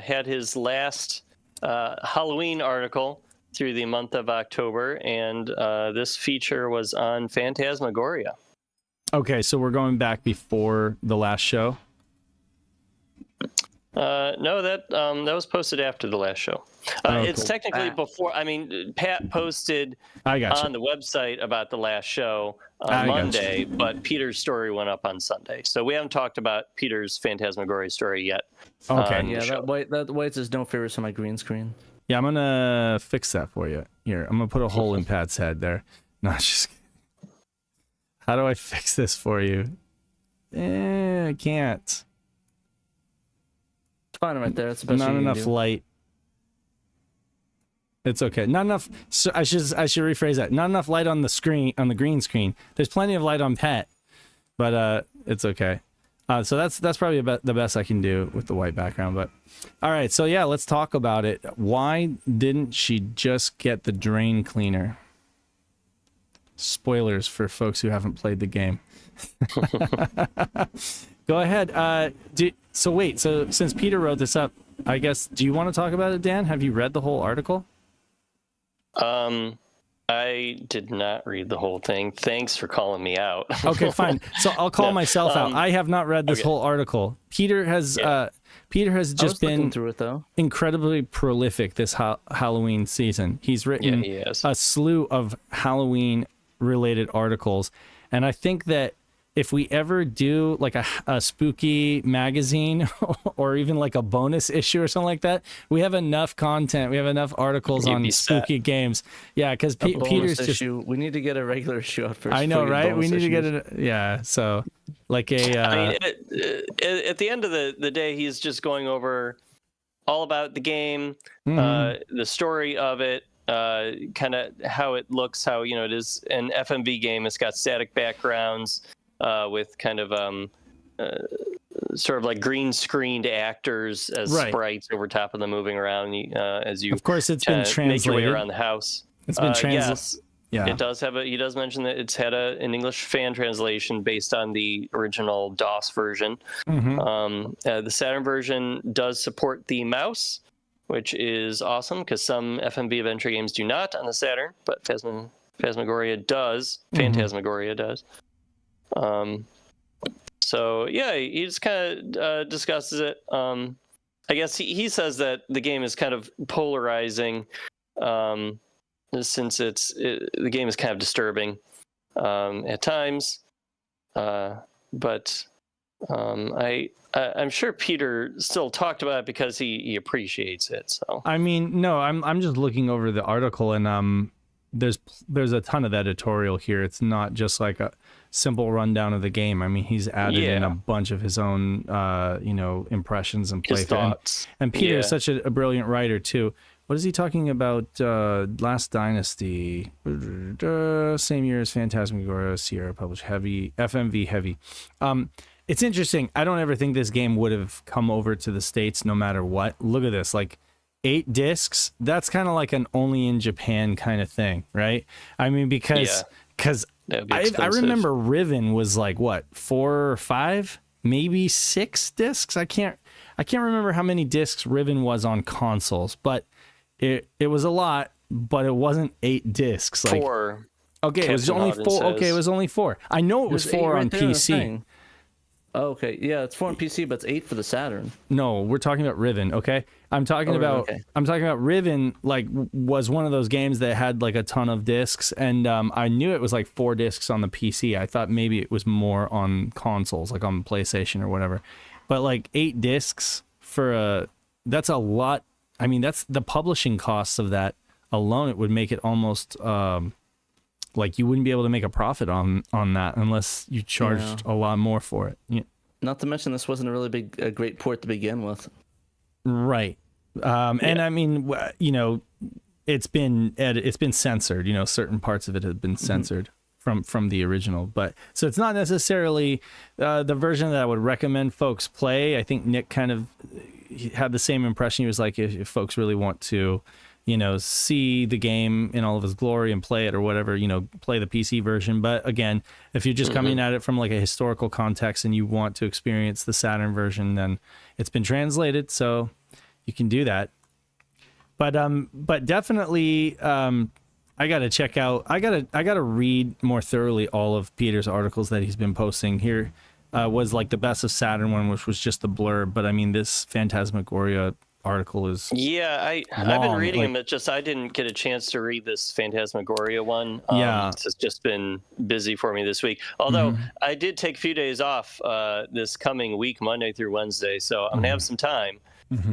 had his last Halloween article through the month of October, and this feature was on Phantasmagoria. Okay, so we're going back before the last show. No, that was posted after the last show. It's technically before. I mean, Pat posted on the website about the last show on Monday, but Peter's story went up on Sunday. So we haven't talked about Peter's Phantasmagoria story yet. Okay. Yeah, that white says no favorites on my green screen. Yeah, I'm gonna fix that for you. Here, I'm gonna put a hole in Pat's head there. No, just kidding. How do I fix this for you? I can't. fine right there. That's the best Not you can enough do. light. It's okay. Not enough. So I should rephrase that. Not enough light on the screen, on the green screen. There's plenty of light on Pet, but it's okay. So that's probably the best I can do with the white background. But all right, so yeah, let's talk about it. Why didn't she just get the drain cleaner? Spoilers for folks who haven't played the game. Go ahead. So since Peter wrote this up, I guess, do you want to talk about it, Dan? Have you read the whole article? I did not read the whole thing. Thanks for calling me out. Okay, fine. So I'll call myself out. I have not read this whole article. Peter has just been through it though. Incredibly prolific this Halloween season. He's written a slew of Halloween related articles, and I think that if we ever do like a spooky magazine or even like a bonus issue or something like that, we have enough content. We have enough articles on spooky games. Yeah, because Peter's issue. just... We need to get a regular issue out first. I know, right? We need to get it. Yeah, so like a... I mean, at the end of the day, he's just going over all about the game, the story of it, kind of how it looks, how, it is an FMV game. It's got static backgrounds, with kind of sort of like green screened actors as sprites over top of them moving around as you, of course, it's been translated, make your way around the house. It's been translated. Yes, yeah. It does have he does mention that it's had an English fan translation based on the original DOS version. The Saturn version does support the mouse, which is awesome because some FMV adventure games do not on the Saturn, but Phantasmagoria does. Phantasmagoria does. So yeah, he just kind of discusses it. I guess he says that the game is kind of polarizing, since the game is kind of disturbing at times. But I'm sure Peter still talked about it because he appreciates it. So I mean, no, I'm just looking over the article, and there's a ton of editorial here. It's not just like a simple rundown of the game. I mean, he's added in a bunch of his own, impressions and playthrough. And Peter is such a brilliant writer too. What is he talking about? Last Dynasty, same year as Phantasmagoria, SHIRO published FMV heavy. It's interesting. I don't ever think this game would have come over to the States no matter what. Look at this, like 8 discs. That's kind of like an only in Japan kind of thing, right? I mean, because I remember Riven was like what, 4 or 5, maybe 6 discs. I can't remember how many discs Riven was on consoles, but it was a lot. But it wasn't 8 discs. Like 4. Okay, it was only 4. Okay, it was only 4. I know it was 4 on PC. Oh, okay, yeah, it's 4 on PC, but it's 8 for the Saturn. No, we're talking about Riven, okay? I'm talking about Riven. Like, was one of those games that had like a ton of discs, and I knew it was like 4 discs on the PC. I thought maybe it was more on consoles, like on PlayStation or whatever. But like 8 discs that's a lot. I mean, that's the publishing costs of that alone. It would make it almost like you wouldn't be able to make a profit on that unless you charged a lot more for it. Yeah. Not to mention this wasn't a great port to begin with. Right. And I mean, it's been censored. Certain parts of it have been censored from the original. But so it's not necessarily the version that I would recommend folks play. I think Nick kind of had the same impression. He was like, if folks really want to, see the game in all of its glory and play it or whatever, play the PC version. But again, if you're just coming at it from like a historical context and you want to experience the Saturn version, then it's been translated, so you can do that. But definitely, I gotta check out. I gotta read more thoroughly all of Peter's articles that he's been posting. Here was like the Best of Saturn one, which was just the blurb. But I mean, this Phantasmagoria article is I've been reading them. It just I didn't get a chance to read this Phantasmagoria one. It's just been busy for me this week. Although I did take a few days off this coming week, Monday through Wednesday, so I'm gonna have some time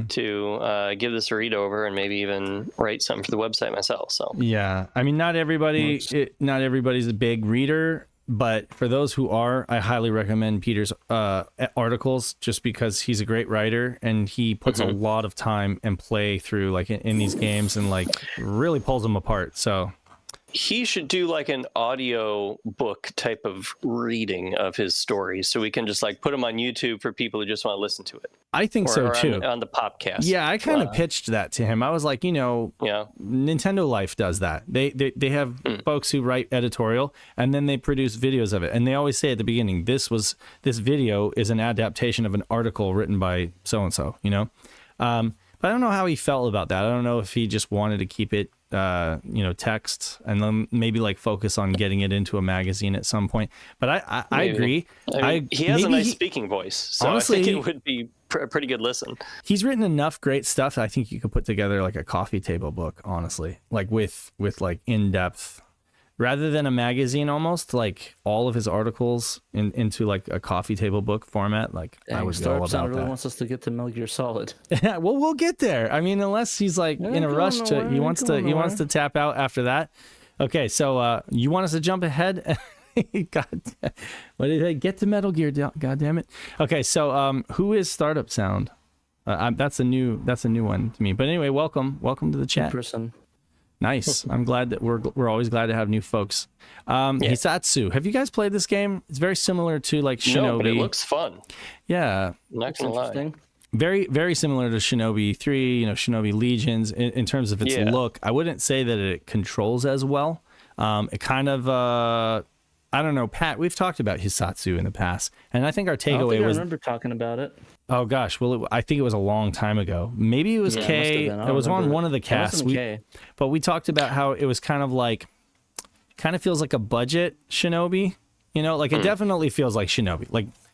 to give this a read over and maybe even write something for the website myself. So I mean, not everybody's a big reader, But for those who are, I highly recommend Peter's articles, just because he's a great writer and he puts a lot of time and play through like in these games and like really pulls them apart. So he should do like an audio book type of reading of his stories, so we can just like put them on YouTube for people who just want to listen to it. I think so too. On the podcast. Yeah, I kind of pitched that to him. I was like, Nintendo Life does that. They have folks who write editorial and then they produce videos of it. And they always say at the beginning, this video is an adaptation of an article written by so and so, But I don't know how he felt about that. I don't know if he just wanted to keep it text and then maybe like focus on getting it into a magazine at some point. But I agree. He has a nice speaking voice, so honestly, I think it would be a pretty good listen. He's written enough great stuff. I think you could put together like a coffee table book, honestly, like with like in-depth, rather than a magazine, almost like all of his articles into like a coffee table book format. Like I would go all about really that. Wants us to get to Metal Gear Solid. Well, we'll get there. I mean, unless he's like in a rush he wants to tap out after that. Okay, so you want us to jump ahead? God, what did I get to Metal Gear? God damn it. Okay, so who is Startup Sound? That's a new one to me. But anyway, welcome to the chat. Person. Nice. I'm glad that we're always glad to have new folks. Isatu, have you guys played this game? It's very similar to like Shinobi. No, but it looks fun. Yeah, not gonna lie. Very, very similar to Shinobi 3. Shinobi Legions in terms of its look. I wouldn't say that it controls as well. It kind of. I don't know, Pat, we've talked about Hisatsu in the past, and I think our takeaway was... I remember talking about it. Oh, gosh. Well, I think it was a long time ago. Maybe it was K. It was on one of the casts. But we talked about how it was kind of feels like a budget Shinobi. It definitely feels like Shinobi.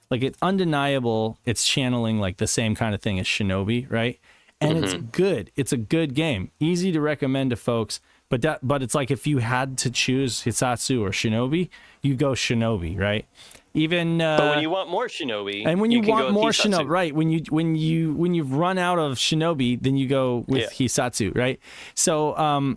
Like it's undeniable. It's channeling like the same kind of thing as Shinobi, right? And it's good. It's a good game. Easy to recommend to folks. But it's like if you had to choose Hisatsu or Shinobi, you go Shinobi, right? Even but when you want more Shinobi, and when you want more Shinobi, right? When you've run out of Shinobi, then you go with Hisatsu, right? So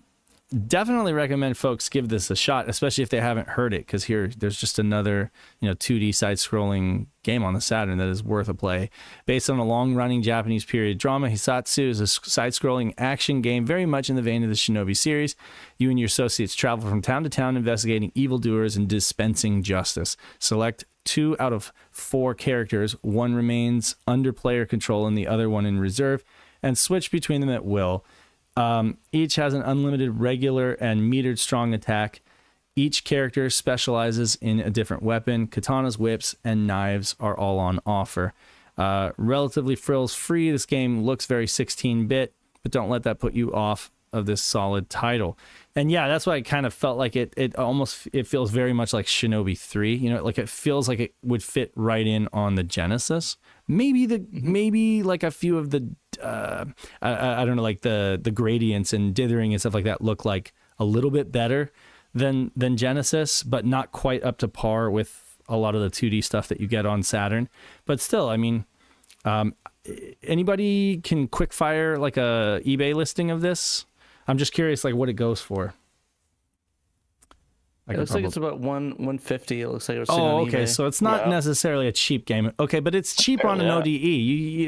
definitely recommend folks give this a shot, especially if they haven't heard it, because there's just another 2D side-scrolling game on the Saturn that is worth a play. Based on a long-running Japanese period drama, Hisatsu is a side-scrolling action game very much in the vein of the Shinobi series. You and your associates travel from town to town investigating evildoers and dispensing justice. Select 2 out of 4 characters. One remains under player control and the other one in reserve, and switch between them at will. Each has an unlimited regular and metered strong attack. Each character specializes in a different weapon. Katanas, whips, and knives are all on offer. Relatively frills-free, this game looks very 16-bit, but don't let that put you off of this solid title. And yeah, that's why I kind of felt like it feels very much like Shinobi 3. Like it feels like it would fit right in on the Genesis. Maybe like a few of the I don't know, like the gradients and dithering and stuff like that look like a little bit better than Genesis, but not quite up to par with a lot of the 2D stuff that you get on Saturn. But still, I mean, anybody can quick fire like a eBay listing of this? I'm just curious, like what it goes for. It looks like it's about $150. It looks like it's on okay. eBay. So it's not necessarily a cheap game. Okay, but it's cheap on an ODE.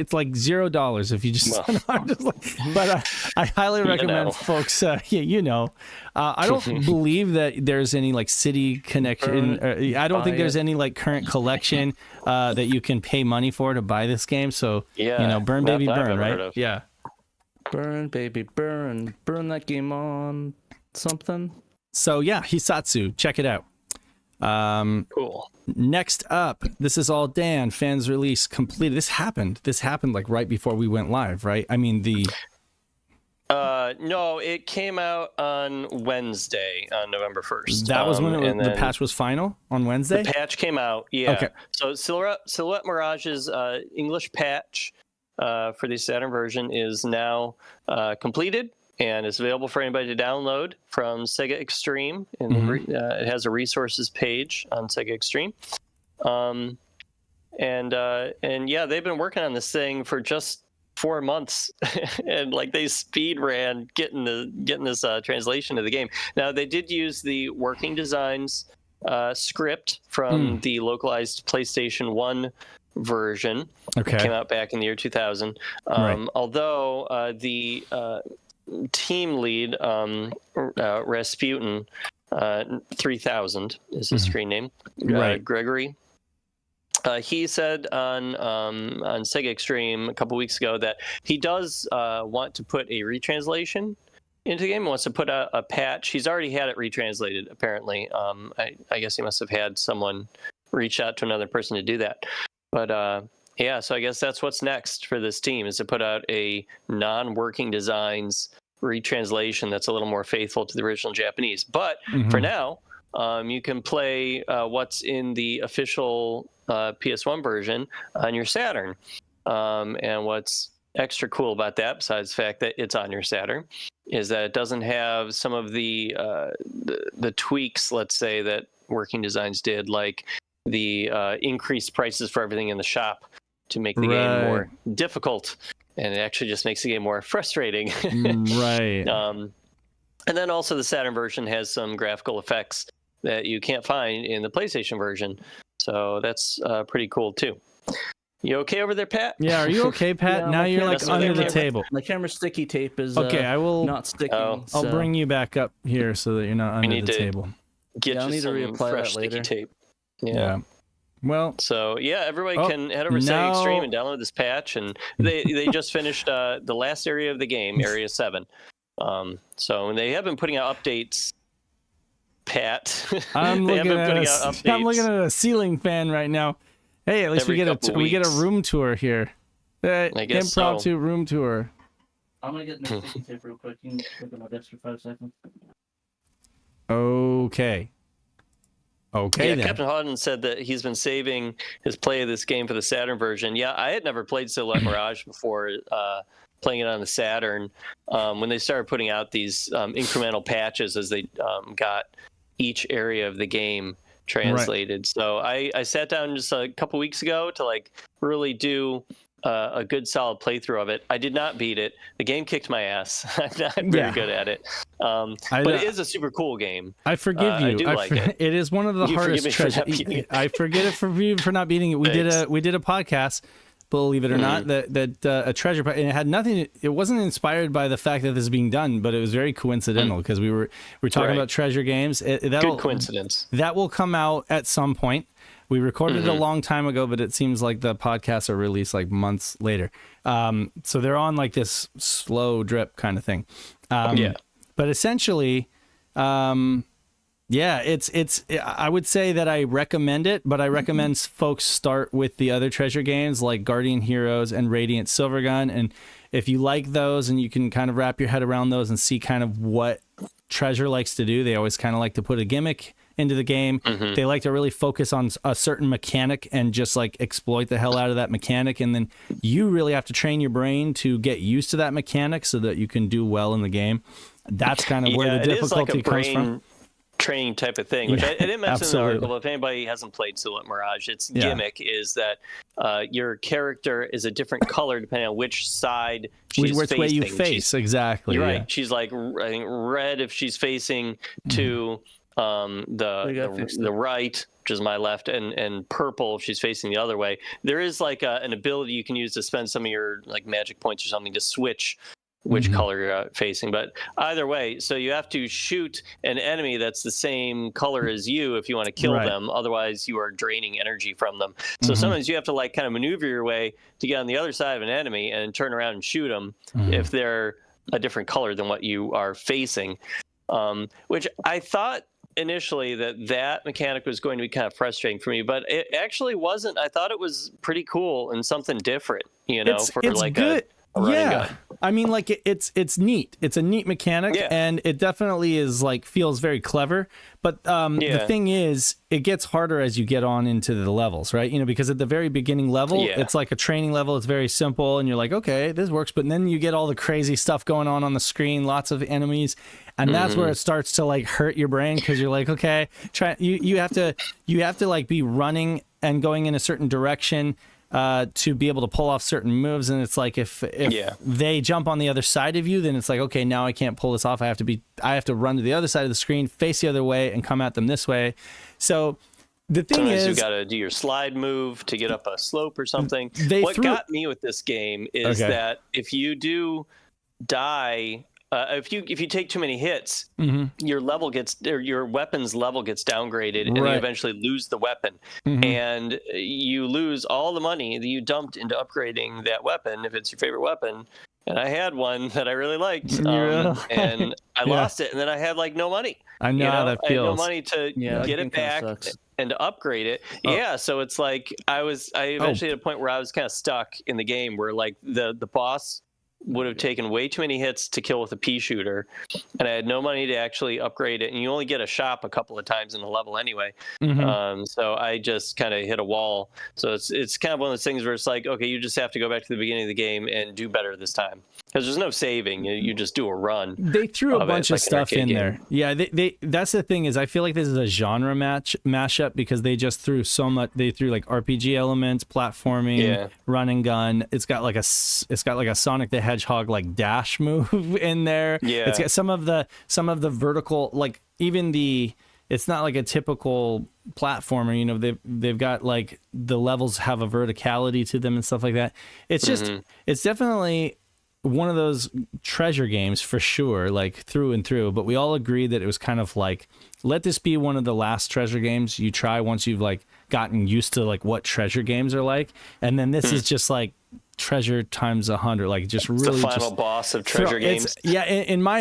It's like $0 if you just. I'm just like, but I highly recommend folks. I don't believe that there's any like city connection. I don't think there's any like current collection that you can pay money for to buy this game. So burn baby burn, right? Yeah. Burn baby burn that game on something. So yeah, Hisatsu, check it out. Cool. Next up, this is all Dan. Fans release completed. This happened like right before we went live, right? I mean no, it came out on Wednesday, on November 1st. That was when the patch was final on Wednesday? The patch came out, yeah. Okay. So Silhouette Mirage's English patch for the Saturn version is now completed. And it's available for anybody to download from Sega Extreme. And it has a resources page on Sega Extreme. And yeah, they've been working on this thing for just 4 months, and like they speed ran getting this translation of the game. Now they did use the working designs script from the localized PlayStation 1 version. Okay. It came out back in the year 2000. Right. Although the team lead, Rasputin 3000 is his screen name, Right. Gregory. He said on Sega Extreme a couple weeks ago that he does want to put a retranslation into the game. He wants to put a patch. He's already had it retranslated, apparently. I guess he must have had someone reach out to another person to do that. But yeah, so I guess that's what's next for this team, is to put out a non-working designs retranslation that's a little more faithful to the original Japanese. But for now, you can play what's in the official PS1 version on your Saturn. And what's extra cool about that, besides the fact that it's on your Saturn, is that it doesn't have some of the tweaks, let's say, that working designs did, like the increased prices for everything in the shop to make the game more difficult, and it actually just makes the game more frustrating. Right. And then also the Saturn version has some graphical effects that you can't find in the PlayStation version, so that's pretty cool too. You okay over there, Pat? Yeah, are you okay, Pat? Yeah, now my you're like camera's under the camera. table. My camera sticky tape is Okay, I will. not sticking. Oh. so- I'll bring you back up here so that you're not under need the to- table. Get Yeah, I'll you need to some reapply fresh that sticky later. tape. Yeah. Well, So yeah, everybody Oh, can head over to now- Sega Extreme and download this patch. And they just finished the last area of the game, Area 7. So when they have been putting out updates, Pat. I'm they have looking been at putting a, out updates. I'm looking at a ceiling fan right now. Hey, at least Every we couple get a weeks. room tour here. I guess Impromptu room tour. I'm gonna get my sticky tape real quick. You can look at my desk for 5 seconds. Okay. Okay Yeah, then. Captain Hawden said that he's been saving his play of this game for the Saturn version. Yeah, I had never played Silhouette Mirage before playing it on the Saturn. When they started putting out these incremental patches as they got each area of the game translated. So I sat down just a couple weeks ago to like really do a good solid playthrough of it. I did not beat it. The game kicked my ass. I'm not very good at it. But it is a super cool game. I forgive you. I do like it. It is one of the You hardest forgive me for treasures. not beating it. I forget it for you for not beating it. We did a podcast, believe it or not, that a treasure, and it had nothing. It wasn't inspired by the fact that this is being done, but it was very coincidental because we were talking about treasure games. Good coincidence. That will come out at some point. We recorded it a long time ago, but it seems like the podcasts are released like months later. So they're on like this slow drip kind of thing. But essentially, it's I would say that I recommend it, but I recommend folks start with the other treasure games like Guardian Heroes and Radiant Silvergun. And if you like those and you can kind of wrap your head around those and see kind of what Treasure likes to do, they always kind of like to put a gimmick into the game. They like to really focus on a certain mechanic and just like exploit the hell out of that mechanic. And then you really have to train your brain to get used to that mechanic so that you can do well in the game. That's kind of where the difficulty comes from. Training type of thing, which I didn't mention in the article, but if anybody hasn't played Silhouette Mirage, its gimmick is that your character is a different color depending on which side she's which facing. way you face, exactly. You're right. She's like, I think, red if she's facing to the right, which is my left, and purple if she's facing the other way. There is like an ability you can use to spend some of your like magic points or something to switch which color you're facing. But either way, so you have to shoot an enemy that's the same color as you if you want to kill them. Otherwise, you are draining energy from them. So sometimes you have to like kind of maneuver your way to get on the other side of an enemy and turn around and shoot them if they're a different color than what you are facing. Which I thought initially that mechanic was going to be kind of frustrating for me, but it actually wasn't. I thought it was pretty cool and something different, it's like good. a running gun. I mean, like it's neat. It's a neat mechanic, and it definitely is like feels very clever. But the thing is, it gets harder as you get on into the levels, right? Because at the very beginning level, it's like a training level. It's very simple, and you're like, okay, this works. But then you get all the crazy stuff going on the screen, lots of enemies, and that's where it starts to like hurt your brain because you're like, okay, you have to like be running and going in a certain direction to be able to pull off certain moves, and it's like if they jump on the other side of you, then it's like, okay, now I can't pull this off. I have to run to the other side of the screen, face the other way, and come at them this way. So the thing Sometimes is, you got to do your slide move to get up a slope or something. What got me with this game is that if you do die, if you take too many hits, your level gets, or your weapon's level gets downgraded, and you eventually lose the weapon, and you lose all the money that you dumped into upgrading that weapon if it's your favorite weapon. And I had one that I really liked, and I lost it, and then I had like no money. I know how that feels. I had no money to get it back and to upgrade it. So it's like I eventually at a point where I was kind of stuck in the game, where like the boss would have taken way too many hits to kill with a pea shooter, and I had no money to actually upgrade it, and you only get a shop a couple of times in the level anyway. So I just kind of hit a wall. So it's kind of one of those things where it's like, okay, you just have to go back to the beginning of the game and do better this time, because there's no saving. You just do a run. They threw a bunch of stuff in there. Yeah, they that's the thing, is I feel like this is a genre mashup, because they just threw so much. They threw like RPG elements, platforming, run and gun. It's got like a Sonic the Hedgehog like dash move in there. It's got some of the vertical, like even it's not like a typical platformer, you know, they've got like the levels have a verticality to them and stuff like that. It's just it's definitely one of those treasure games for sure, like through and through. But we all agreed that it was kind of like, let this be one of the last treasure games you try once you've like gotten used to like what treasure games are like. And then this is just like treasure times 100, like just really the final boss of treasure games. In my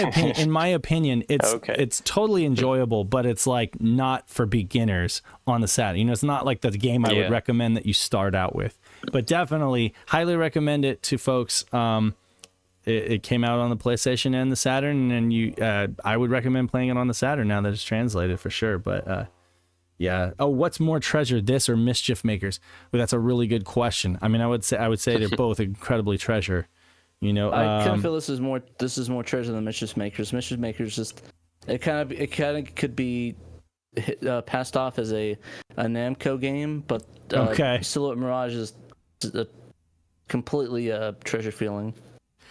opinion, it's totally enjoyable, but it's like not for beginners on the Saturn. You know, it's not like the game I would recommend that you start out with, but definitely highly recommend it to folks. It came out on the PlayStation and the Saturn, and I would recommend playing it on the Saturn now that it's translated for sure. But yeah. Oh, what's more treasure, this or Mischief Makers? Well, that's a really good question. I mean, I would say they're both incredibly treasure. You know, I kind of feel this is more treasure than Mischief Makers. Mischief Makers just it kind of could be passed off as a Namco game, but Silhouette Mirage is a completely treasure feeling.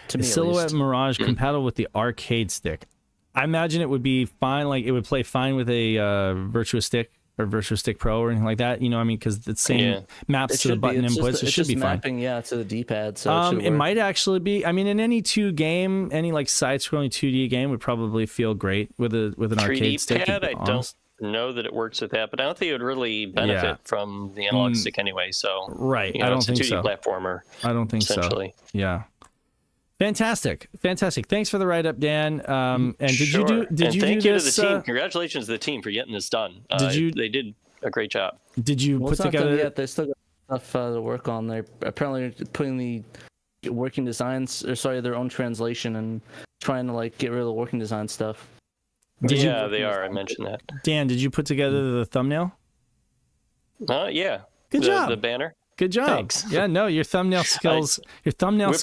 To me, Silhouette Mirage compatible with the arcade stick. I imagine it would be fine. Like it would play fine with a Virtua Stick or Virtua Stick Pro or anything like that. You know, I mean, because the same maps to the button inputs. It should be fine. Mapping, to the D-pad. So it might actually be. I mean, in any any like side-scrolling 2D game would probably feel great with an arcade stick. Pad, I don't know that it works with that, but I don't think it would really benefit from the analog stick anyway. So I don't think so. It's a 2D platformer. I don't think so. Yeah. Fantastic. Thanks for the write-up, Dan. And thank you to the team. Congratulations to the team for getting this done. They did a great job. Did you put together? Yet. They still got stuff to work on. They're apparently putting the working designs, their own translation, and trying to like get rid of the working design stuff. They are. I mentioned that. Dan, did you put together the thumbnail? Yeah. Good job. The banner. Good job. Thanks. Yeah, no, your thumbnail skills have doubled.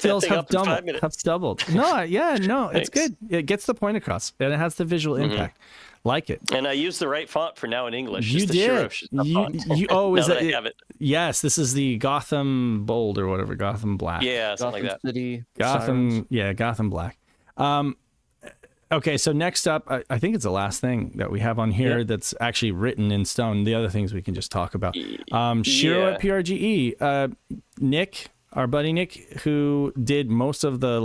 No, it's good. It gets the point across, and it has the visual impact. Like it. And I used the right font for now in English. You did. Is that I have it? Yes, this is the Gotham Bold or whatever, Gotham Black. Yeah, something Gotham like that. City, Gotham, Gotham Black. Okay, so next up, I think it's the last thing that we have on here that's actually written in stone. The other things we can just talk about. SHIRO at PRGE. Nick, our buddy Nick, who did most of the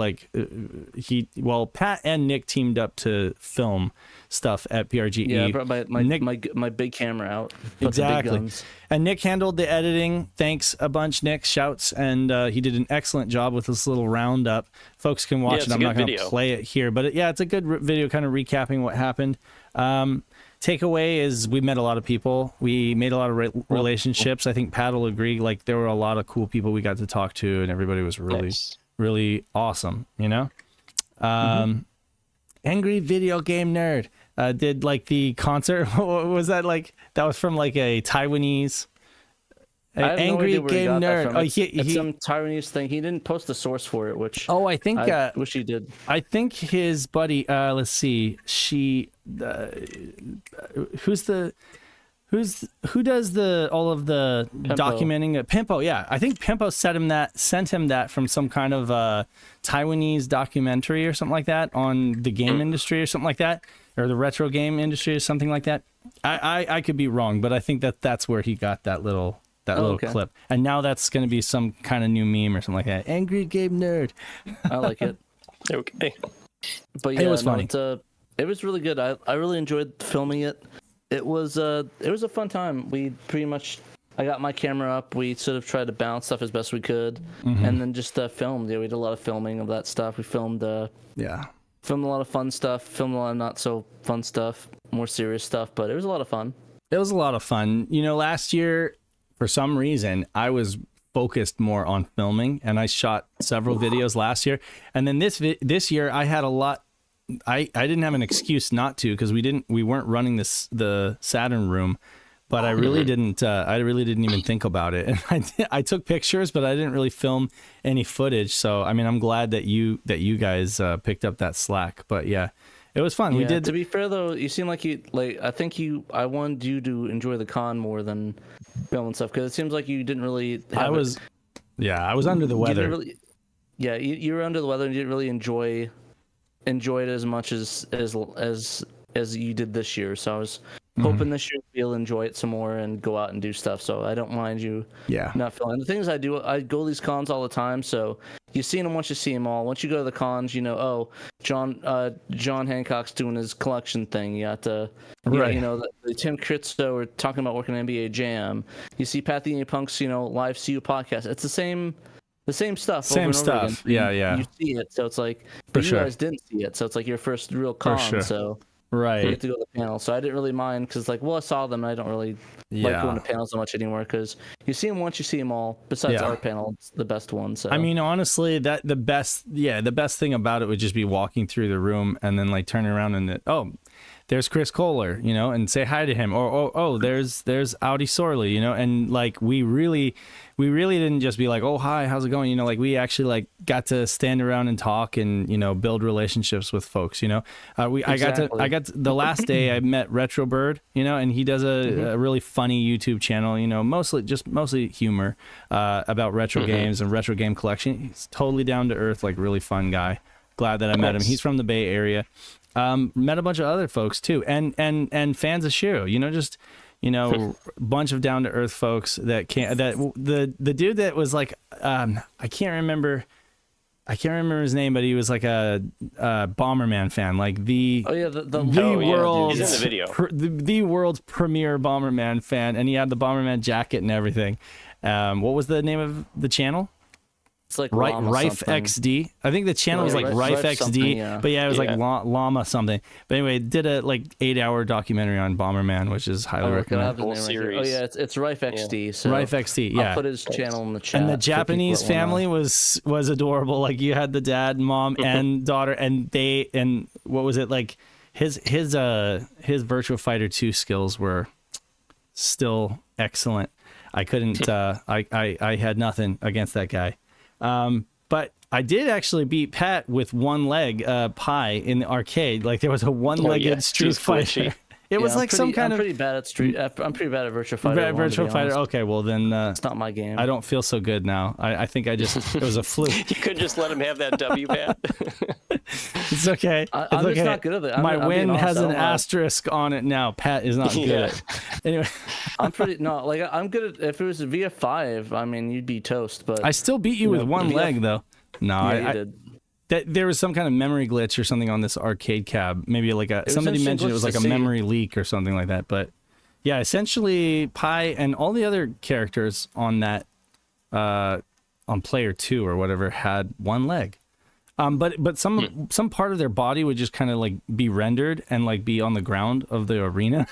Pat and Nick teamed up to film stuff at PRGE. Yeah, I brought my big camera out. Exactly. And Nick handled the editing. Thanks a bunch, Nick. Shouts. And he did an excellent job with this little roundup. Folks can watch it. I'm not going to play it here. But it's a good video kind of recapping what happened. Takeaway is we met a lot of people. We made a lot of relationships. I think Pat will agree. Like there were a lot of cool people we got to talk to, and everybody was really, really awesome. You know, Angry Video Game Nerd did like the concert. What was that like? That was from like a Taiwanese. Angry Game Nerd. It's some Taiwanese thing. He didn't post the source for it, which I think I wish he did. I think his buddy. Let's see. who does all of the documenting? Pimpo, yeah. I think Pimpo sent him that from some kind of Taiwanese documentary or something like that on the game industry or something like that, or the retro game industry or something like that. I could be wrong, but I think that's where he got that little clip. And now that's going to be some kind of new meme or something like that. Angry game nerd. I like it. Okay. But yeah, it was funny. It was really good. I really enjoyed filming it. It was a fun time. I got my camera up. We sort of tried to balance stuff as best we could, and then just filmed. Yeah, we did a lot of filming of that stuff. We filmed filmed a lot of fun stuff, filmed a lot of not so fun stuff, more serious stuff. But it was a lot of fun. It was a lot of fun. You know, last year, for some reason, I was focused more on filming, and I shot several videos last year. And then this year, I had a lot. I didn't have an excuse not to, because we weren't running the Saturn room, but I really didn't even think about it. And I took pictures, but I didn't really film any footage. So I mean, I'm glad that you guys picked up that slack. But yeah, it was fun. Yeah, we did. To be fair though, you seem like I wanted you to enjoy the con more than filming stuff, because it seems like you didn't really. I was under the weather. You were under the weather and you didn't really enjoy it as much as you did this year. So I was hoping this year you'll enjoy it some more and go out and do stuff. So I don't mind you not filming. The things I do, I go to these cons all the time. So you see them once you see them all. Once you go to the cons, you know, oh, John Hancock's doing his collection thing. You got to, the Tim Kritzo are talking about working on NBA Jam. You see Pathenia Punk's, live CU podcast. It's the same stuff. Same stuff. Yeah. You see it, so it's like, but you guys didn't see it, so it's like your first real con. So right, you get to go to the panel. So I didn't really mind, because I saw them. And I don't really like going to panels so much anymore, because you see them once, you see them all. Besides our panel, it's the best one. So I mean, honestly, the best thing about it would just be walking through the room and then like turning around and there's Chris Kohler, and say hi to him. Or there's Audi Sorley, and like we really didn't just be like, oh hi, how's it going? Like we actually like got to stand around and talk and build relationships with folks. I got the last day I met Retro Bird, and he does a really funny YouTube channel, mostly humor about retro games and retro game collection. He's totally down to earth, like really fun guy. Glad that I met him. He's from the Bay Area. Met a bunch of other folks too, and fans of SHIRO, a bunch of down to earth folks that the dude that was like, I can't remember his name, but he was like a Bomberman fan, like the world's he's in the video. The world's premier Bomberman fan, and he had the Bomberman jacket and everything. What was the name of the channel? It's like Rife XD. I think the channel was like Rife XD, but it was like Llama something. But anyway, did a like 8-hour documentary on Bomberman, which is highly recommended. Whole series. Oh yeah, it's Rife XD. Yeah. So Rife XD. Yeah. I'll put his channel in the chat. And the Japanese family was adorable. Like you had the dad, mom, and daughter, and what was it like? His Virtua Fighter 2 skills were still excellent. I couldn't. I had nothing against that guy. But I did actually beat Pat with one leg pie in the arcade. Like there was a one-legged Street Fighter. It was like some kind of. I'm pretty bad at I'm pretty bad at Virtua Fighter. Virtua Fighter. Okay, well then. It's not my game. I don't feel so good now. I think it was a fluke. You could just let him have that W, Pat. It's okay. I'm just not good at it. My win has an asterisk on it now. Pat is not good at it. Anyway. I'm good at, if it was via 5, I mean, you'd be toast, but. I still beat you with one leg though. No, you did. There was some kind of memory glitch or something on this arcade cab. Maybe like somebody mentioned it was like a memory leak or something like that. But yeah, essentially Pi and all the other characters on that on player 2 or whatever had one leg. But some part of their body would just kind of like be rendered and like be on the ground of the arena.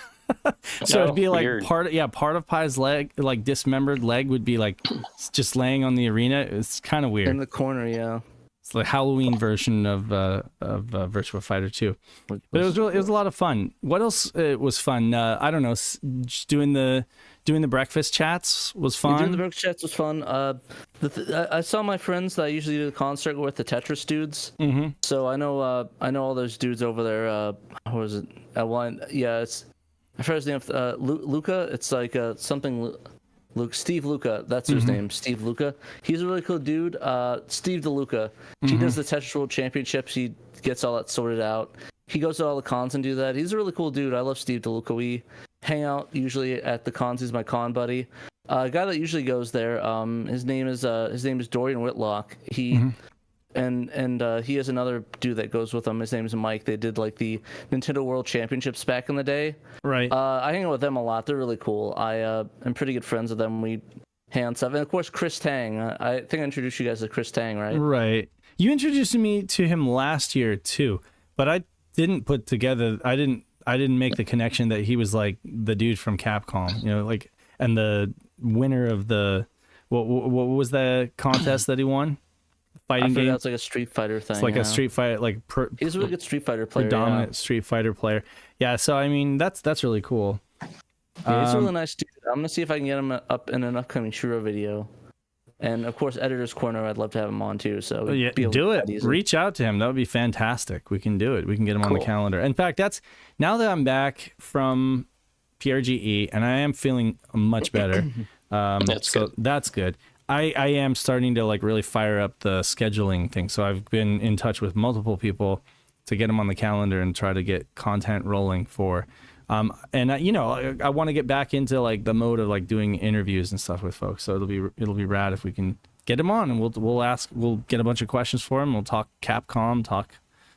So it'd be like weird. part of Pi's leg, like dismembered leg, would be like just laying on the arena. It's kind of weird in the corner. Yeah. It's the Halloween version of Virtua Fighter 2, but it was a lot of fun. What else was fun? I don't know. Just doing the breakfast chats was fun. Doing the breakfast chats was fun. I saw my friends that I usually do the concert with, the Tetris dudes. Mm-hmm. So I know all those dudes over there. What was it? I forgot his name. Luca. It's like something. Steve Luca. That's his name. Steve Luca. He's a really cool dude. Steve DeLuca. He does the Tetris World Championships. He gets all that sorted out. He goes to all the cons and do that. He's a really cool dude. I love Steve DeLuca. We hang out usually at the cons. He's my con buddy. A guy that usually goes there. His name is Dorian Whitlock. He he has another dude that goes with him. His name is Mike. They did like the Nintendo World Championships back in the day. Right. I hang out with them a lot. They're really cool. I'm pretty good friends with them. We hang out and stuff. And of course, Chris Tang. I think I introduced you guys to Chris Tang, right? Right. You introduced me to him last year too, but I didn't put together. I didn't make the connection that he was like the dude from Capcom. You know, like, and the winner of the what was the contest that he won? Fighting game. It's like a Street Fighter thing. It's like a Street Fighter, like he's a really good Street Fighter player. Predominant Street Fighter player. Yeah. So I mean, that's really cool. Yeah, he's a really nice dude. I'm gonna see if I can get him up in an upcoming Shiro video. And of course, Editor's Corner. I'd love to have him on too. So yeah, do it. Reach out to him. That would be fantastic. We can do it. We can get him on the calendar. In fact, that's now that I'm back from PRGE and I am feeling much better. That's good. I am starting to like really fire up the scheduling thing. So I've been in touch with multiple people to get them on the calendar and try to get content rolling for. And I want to get back into like the mode of like doing interviews and stuff with folks. So it'll be rad if we can get him on and we'll get a bunch of questions for him. We'll talk Capcom, talk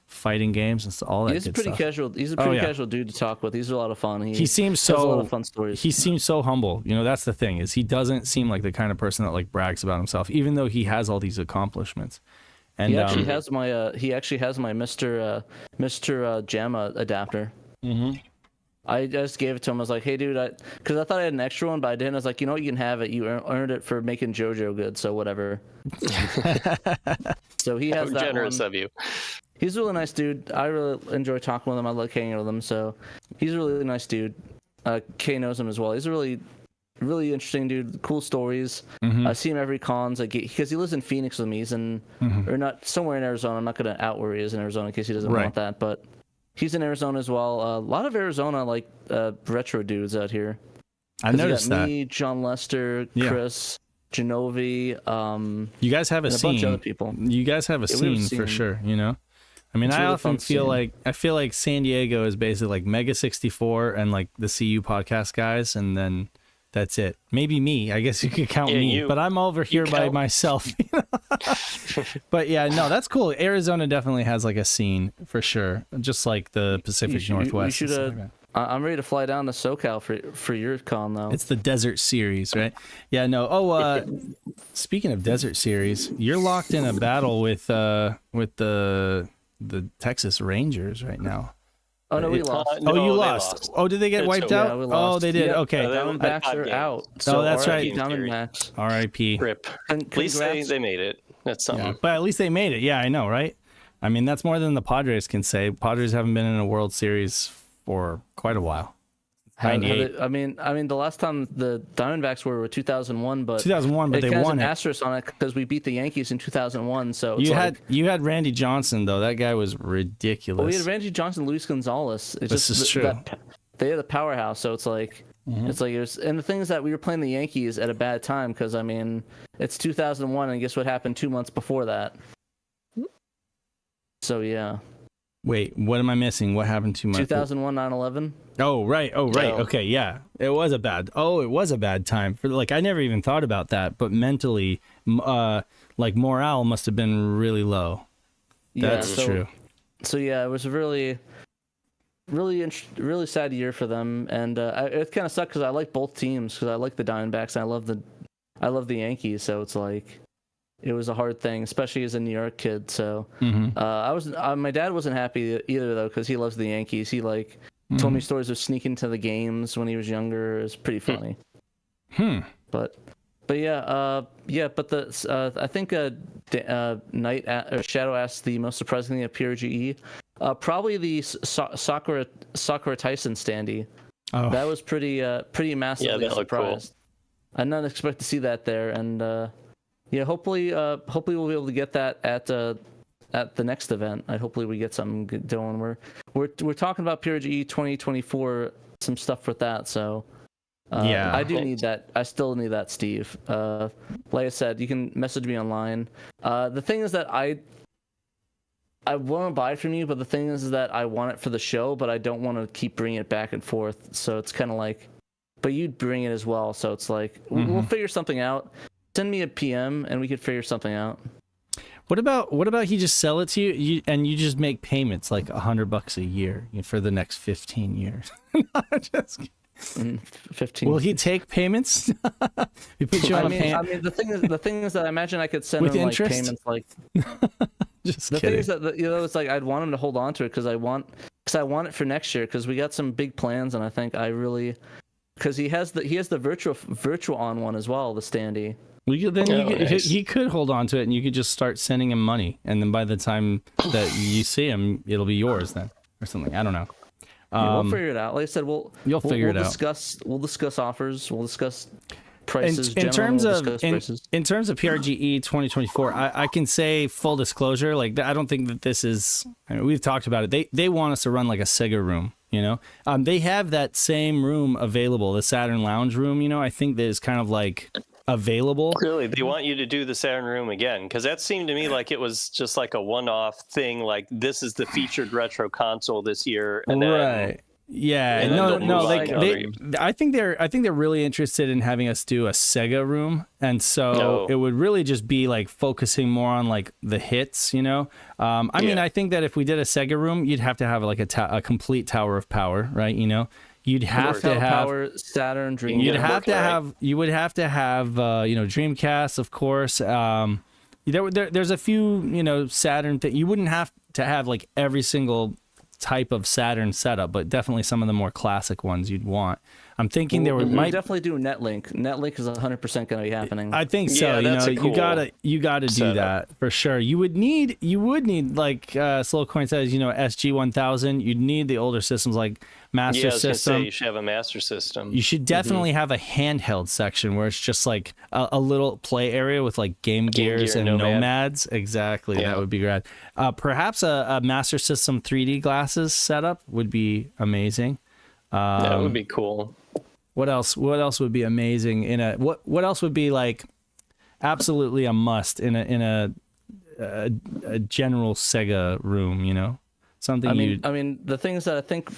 fighting games and all that. He's a pretty casual. He's a pretty casual dude to talk with. He's a lot of fun. He seems so has a lot of fun stories. He seems so humble. You know, that's the thing is he doesn't seem like the kind of person that like brags about himself, even though he has all these accomplishments. And he actually has my Mr. JAMA adapter. Mm-hmm. I just gave it to him. I was like, hey, dude, because I thought I had an extra one, but I didn't. I was like, you know what? You can have it. You earned it for making JoJo good, so whatever. So he has that generous one. of you. He's a really nice dude. I really enjoy talking with him. I like hanging with him. So he's a really nice dude. Kay knows him as well. He's a really, really interesting dude. Cool stories. I see him every cons because he lives in Phoenix with me. He's in, or not somewhere in Arizona. I'm not going to out where he is in Arizona in case he doesn't want that, but. He's in Arizona as well. A lot of Arizona, like retro dudes out here. I noticed that. Me, John Lester, Chris, Genovi. You guys have a scene. Bunch of other people. You guys have a scene for sure. You know, I mean, I often feel like San Diego is basically like Mega 64 and like the CU podcast guys, and then that's it. Maybe me. I guess you could count me, but I'm over here by myself. But yeah, no, that's cool. Arizona definitely has like a scene for sure, just like the Pacific Northwest. I'm ready to fly down to SoCal for your con though. It's the Desert Series, right? Yeah, no. Oh, speaking of Desert Series, you're locked in a battle with the Texas Rangers right now. Oh no, we lost. No, you lost. Oh, did they get wiped out? We lost. Oh, they did. Okay. Diamondbacks are out. So that's right. Diamondbacks. R.I.P. Rip. At least they made it. That's something. Yeah, but at least they made it. Yeah, I know, right? I mean, that's more than the Padres can say. Padres haven't been in a World Series for quite a while. I mean, the last time the Diamondbacks were 2001, but 2001, but they won it. Asterisk on it because we beat the Yankees in 2001. So you had Randy Johnson though. That guy was ridiculous. Well, we had Randy Johnson, Luis Gonzalez. This is true. They had the powerhouse, so it's like and the thing is that we were playing the Yankees at a bad time because I mean it's 2001, and guess what happened 2 months before that? So yeah. Wait, what am I missing? What happened 2 months? 2001 9/11. Oh right. Okay, yeah. It was a bad time for like I never even thought about that, but mentally like morale must have been really low. That's true. So yeah, it was a really sad year for them, and it kind of sucked because I like both teams because I like the Diamondbacks and I love the Yankees, so it's like it was a hard thing, especially as a New York kid. So my dad wasn't happy either though because he loves the Yankees. He like told me stories of sneaking to the games when he was younger. It was pretty funny. But yeah, but I think Shadow asked the most surprising thing at PRGE. Probably the Sakura Tyson standee. Oh. That was pretty massively surprised. Cool. I didn't expect to see that there, and hopefully we'll be able to get that at the next event. Hopefully we get something going. We're talking about PRGE 2024 some stuff with that. So Yeah. I do need that. I still need that, Steve. Like I said, you can message me online. The thing is that I want to buy it from you, but the thing is that I want it for the show, but I don't want to keep bringing it back and forth. So it's kind of like, but you'd bring it as well. So it's like, we'll figure something out. Send me a PM and we could figure something out. What about he just sell it to you, and you just make payments like $100 a year for the next 15 years? Just 15. Will he take payments? We put you on a payment. I mean, the thing is that I imagine I could send With him interest? like payments like. Just the kidding. thing is that it's like I'd want him to hold on to it because I want it for next year because we got some big plans and I think I really because he has the virtual on one as well, the standee. He could hold on to it, and you could just start sending him money, and then by the time that you see him, it'll be yours then, or something. I don't know. We'll figure it out. Like I said, we'll figure it out. We'll discuss offers. We'll discuss prices. In terms of prices. in terms of PRGE 2024, I can say full disclosure, like I don't think that this is. I mean, we've talked about it. They want us to run like a Sega room. You know, they have that same room available, the Saturn Lounge room. You know, I think that is kind of like available. Really, they want you to do the Saturn room again, because that seemed to me like it was just like a one-off thing. Like this is the featured retro console this year, and then yeah, no. I think they're really interested in having us do a Sega room, and so it would really just be like focusing more on like the hits, you know. I mean, I think that if we did a Sega room, you'd have to have like a complete tower of power, right? You know, you'd have to have power, Saturn, Dreamcast. You would have to have you know, Dreamcast, of course. There's a few, you know, Saturn that you wouldn't have to have like every single type of Saturn setup, but definitely some of the more classic ones you'd want. I'm thinking might definitely do Netlink. Netlink is 100% going to be happening. I think so. You know, you gotta do that for sure. You would need like Slow Coin says, you know, SG 1000. You'd need the older systems like Master System. You should have a Master System. You should definitely have a handheld section where it's just like a little play area with like Game Gears and Nomads. Exactly, that would be great. Perhaps a Master System 3D glasses setup would be amazing. That would be cool. What else would be amazing what else would be like absolutely a must in a general Sega room, you know? Something I mean, the thing is that I think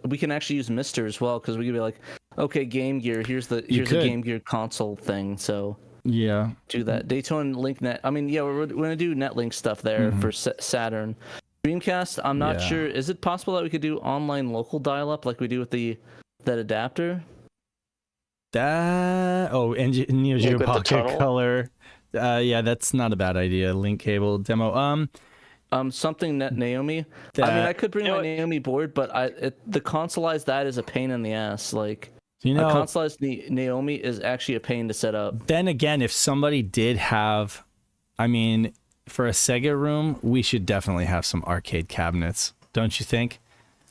we can actually use Mister as well, because we could be like, okay, Game Gear, here's the Game Gear console thing, so yeah, do that. Daytona Link Net. I mean, yeah, we're gonna do Netlink stuff there for Saturn. Dreamcast, I'm not sure. Is it possible that we could do online local dial-up like we do with that adapter? And Neo Geo Pocket Color. Yeah, that's not a bad idea. Link cable demo. Something that Naomi. I mean, I could bring my Naomi board, but the consoleized that is a pain in the ass. Like, you know, a consoleized Naomi is actually a pain to set up. Then again, if somebody did have, I mean, for a Sega room, we should definitely have some arcade cabinets, don't you think?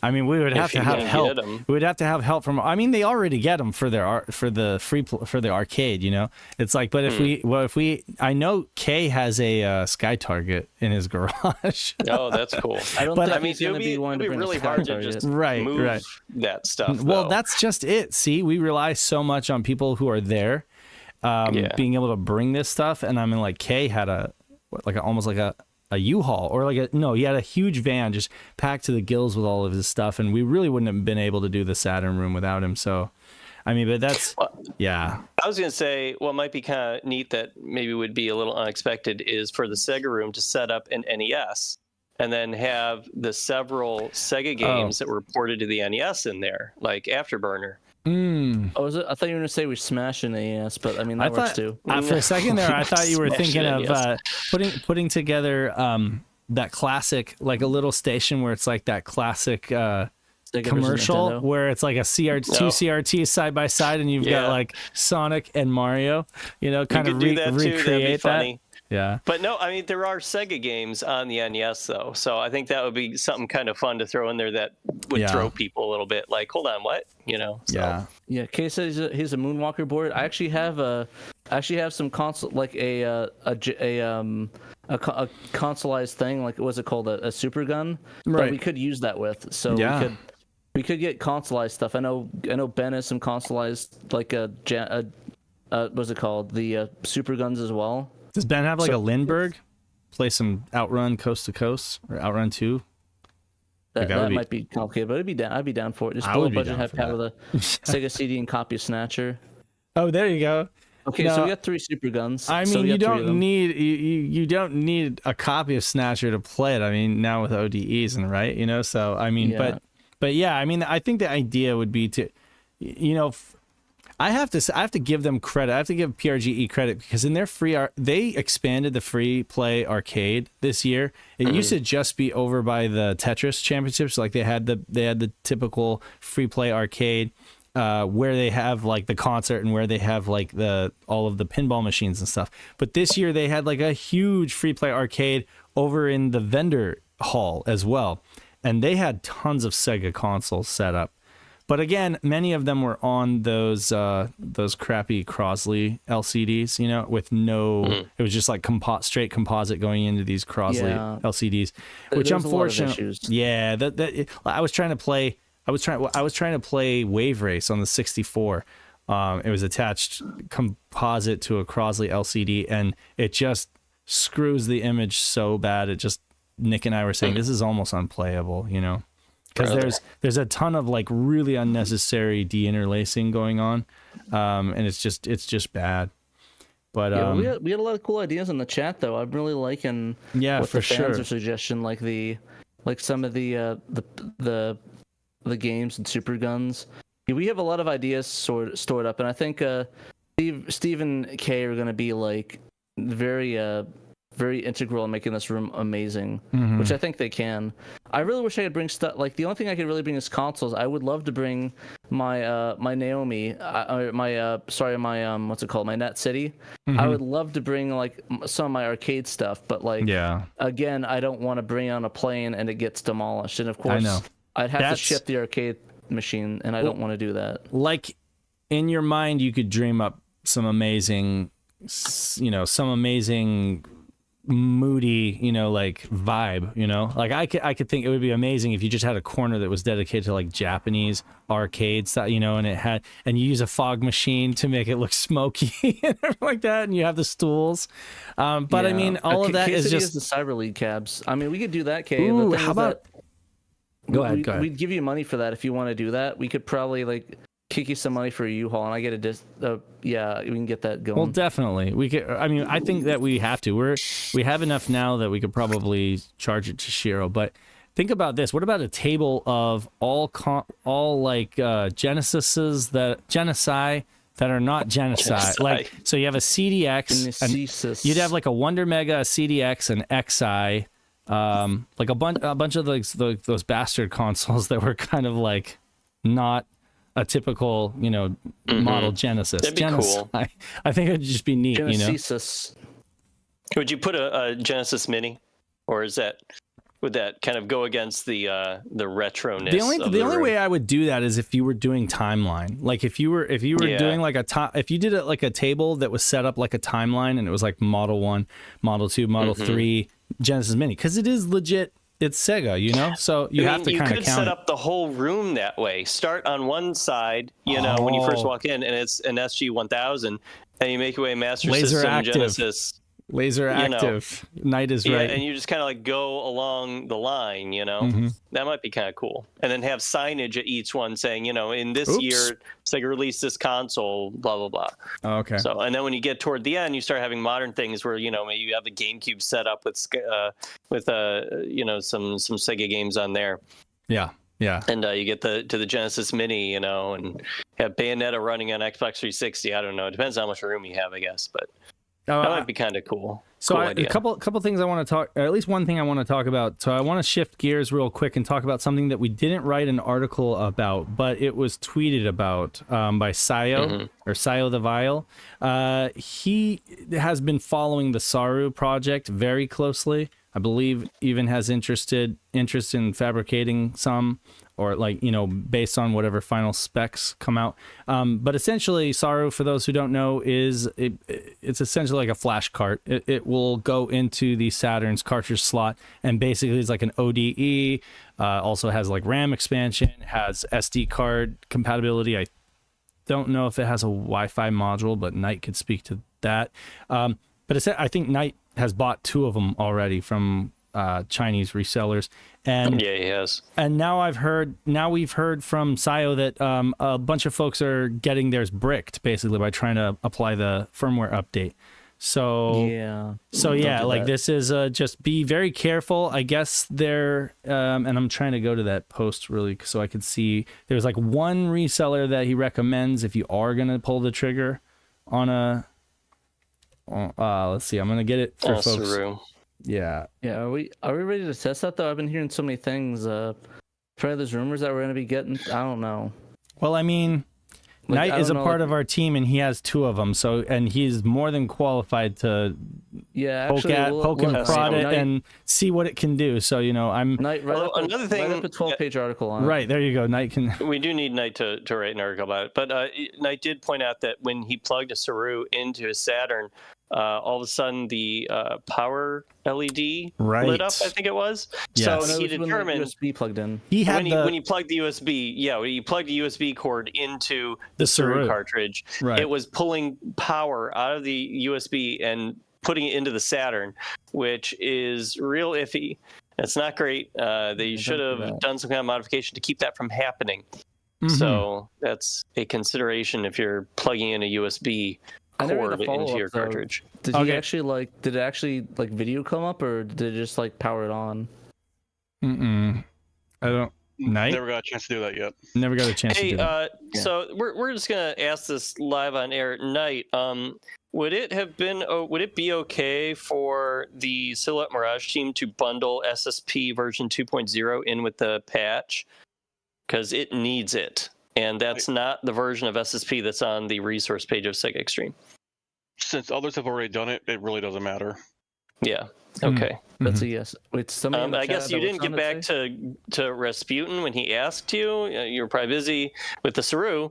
I mean, we would have to have help. We would have to have help from. I mean, they already get them for the arcade. You know, it's like, but if we, I know Kay has a Sky Target in his garage. Oh, that's cool. I don't think he's going to be wanting to bring really a Sky hard Target. to just move that stuff. Well, that's just it. See, we rely so much on people who are there, being able to bring this stuff. And I mean, like Kay had almost like a U-Haul, or he had a huge van just packed to the gills with all of his stuff, and we really wouldn't have been able to do the Saturn room without him. So, I mean, but that's, I was going to say, what might be kind of neat that maybe would be a little unexpected is for the Sega room to set up an NES and then have the several Sega games that were ported to the NES in there, like Afterburner. Oh, was it? I thought you were going to say we smash an NES, but I mean, that works too. For a second there, I thought you were thinking of putting together that classic, like a little station where it's like that classic commercial where it's like two CRTs side by side, and you've got like Sonic and Mario, you know, kind of recreate that. Yeah. But no, I mean, there are Sega games on the NES, though. So I think that would be something kind of fun to throw in there that would throw people a little bit. Like, hold on, what? You know? So. Yeah. Kay says he's a Moonwalker board. I actually have some console, like a consoleized thing. Like, what's it called? A super gun. Right. That we could use that with. So we could. We could get consoleized stuff. I know Ben has some consoleized, like what's it called? The Super Guns as well. Does Ben have like a Lindbergh? Play some Outrun Coast to Coast or Outrun 2? That might be complicated, but I'd be down for it. Just blow a budget, have with a Sega CD and copy of Snatcher. Oh, there you go. Okay, so we got 3 Super Guns. I mean, you don't need a copy of Snatcher to play it. I mean, now with ODEs and right, you know. So I mean, but yeah, I mean, I think the idea would be to, you know, I have to give them credit. I have to give PRGE credit because in their they expanded the free play arcade this year. It used to just be over by the Tetris championships. Like they had the typical free play arcade. Where they have like the concert and where they have like all of the pinball machines and stuff. But this year they had like a huge free play arcade over in the vendor hall as well. And they had tons of Sega consoles set up. But again, many of them were on those crappy Crosley LCDs, you know, with no, it was just like straight composite going into these Crosley LCDs, which unfortunately, I was trying to play Wave Race on the 64. It was attached composite to a Crosley LCD, and it just screws the image so bad. Nick and I were saying this is almost unplayable, you know, because there's a ton of like really unnecessary deinterlacing going on, and it's just bad. But we had a lot of cool ideas in the chat though. I'm really liking what the fans are suggesting, like some of the games and Super Guns. We have a lot of ideas stored up, and I think Steve and Kay are going to be like very integral in making this room amazing, which I think they can. I really wish I could bring stuff. Like the only thing I could really bring is consoles. I would love to bring my my Naomi, my what's it called, my Net City. I would love to bring like some of my arcade stuff, but like again, I don't want to bring on a plane and it gets demolished. And of course, I'd have to ship the arcade machine, and I don't want to do that. Like in your mind, you could dream up some amazing, moody, like vibe, like I could think it would be amazing if you just had a corner that was dedicated to like Japanese arcades that, and you use a fog machine to make it look smoky and everything like that, and you have the stools. But I mean, all of that is just the Cyber League cabs. I mean, we could do that, Kay. Ooh, how about? Go ahead. We'd give you money for that if you want to do that. We could probably like kick you some money for a U-Haul, and I get we can get that going. Well, definitely. We could. I mean, I think that we have to. We have enough now that we could probably charge it to SHIRO. But think about this. What about a table of all Genesi that are not Genesi? Like, so you have a CDX, and you'd have like a Wonder Mega, a CDX, an XI. Like a bunch of those bastard consoles that were kind of like not a typical, model Genesis. That'd be cool. I think it'd just be neat, Genesis. Would you put a Genesis Mini, or would that kind of go against the retroness? The only way I would do that is if you were doing timeline. Like if you were doing like if you did it like a table that was set up like a timeline, and it was like Model 1, Model 2, Model 3, Genesis Mini, because it is legit. It's Sega, so you have to kind of count. You could set up the whole room that way. Start on one side, when you first walk in, and it's an SG-1000, and you make your way Master System, Genesis. Laser active. Night is right. And you just kind of like go along the line, That might be kind of cool. And then have signage at each one saying, in this year, Sega released this console, blah, blah, blah. Oh, okay. So, and then when you get toward the end, you start having modern things where, maybe you have the GameCube set up with some Sega games on there. Yeah. Yeah. And you get to the Genesis Mini, and have Bayonetta running on Xbox 360. I don't know. It depends on how much room you have, I guess, but that might be kind of cool. So cool a couple things I want to talk, or at least one thing I want to talk about. So I want to shift gears real quick and talk about something that we didn't write an article about, but it was tweeted about by Sayo, or Sayo the Vile. He has been following the Saru project very closely. I believe even has interest in fabricating some. or like, you know, based on whatever final specs come out. But essentially, Saru, for those who don't know, it's essentially like a flash cart. It will go into the Saturn's cartridge slot, and basically it's like an ODE. Also has like RAM expansion, has SD card compatibility. I don't know if it has a Wi-Fi module, but Knight could speak to that. But I think Knight has bought 2 of them already from Chinese resellers, and yeah, he has. And now we've heard from Sayo that a bunch of folks are getting theirs bricked basically by trying to apply the firmware update. So yeah, like this is just be very careful. I guess and I'm trying to go to that post really so I could see. There's like one reseller that he recommends if you are gonna pull the trigger on a. Let's see. I'm gonna get it for folks. Saru. Yeah. Are we ready to test that though? I've been hearing so many things. Probably there's rumors that we're gonna be getting. I don't know. Well, I mean, like, Knight is a part of our team, and he has 2 of them. So, and he's more than qualified to poke and prod it and see what it can do. So, you know, I'm Knight. Another thing, write up a 12-page article on it. Right there, you go. Knight can. We do need Knight to write an article about it. But Knight did point out that when he plugged a Saru into his Saturn, all of a sudden the power LED lit up, I think it was. Yes. So he determined when the USB plugged in. When he plugged the USB, when he plugged the USB cord into the Saru cartridge, it was pulling power out of the USB and putting it into the Saturn, which is real iffy. It's not great. They should have done some kind of modification to keep that from happening. Mm-hmm. So that's a consideration if you're plugging in a USB cord into your cartridge. Did he actually did it actually video come up, or did it just power it on? I don't. Knight? Never got a chance to do that yet. Never got a chance to do that. So we're just gonna ask this live on air at Knight. Would it be okay for the Silhouette Mirage team to bundle SSP version 2.0 in with the patch? Because it needs it. And that's not the version of SSP that's on the resource page of Sega Extreme. Since others have already done it, it really doesn't matter. Yeah. Okay. That's a yes. Wait, I guess you didn't get back to Rasputin when he asked you. You were probably busy with the Saru,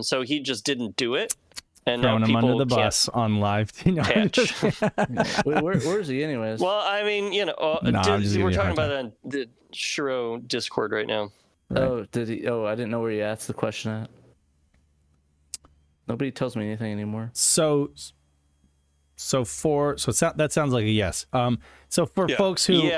so he just didn't do it. And throwing now him people under the bus on live. Patch. Wait, where is he anyways? Well, I mean, we're talking about it on the SHIRO Discord right now. Right. Oh, did he? Oh, I didn't know where he asked the question at. Nobody tells me anything anymore. That sounds like a yes. So for folks who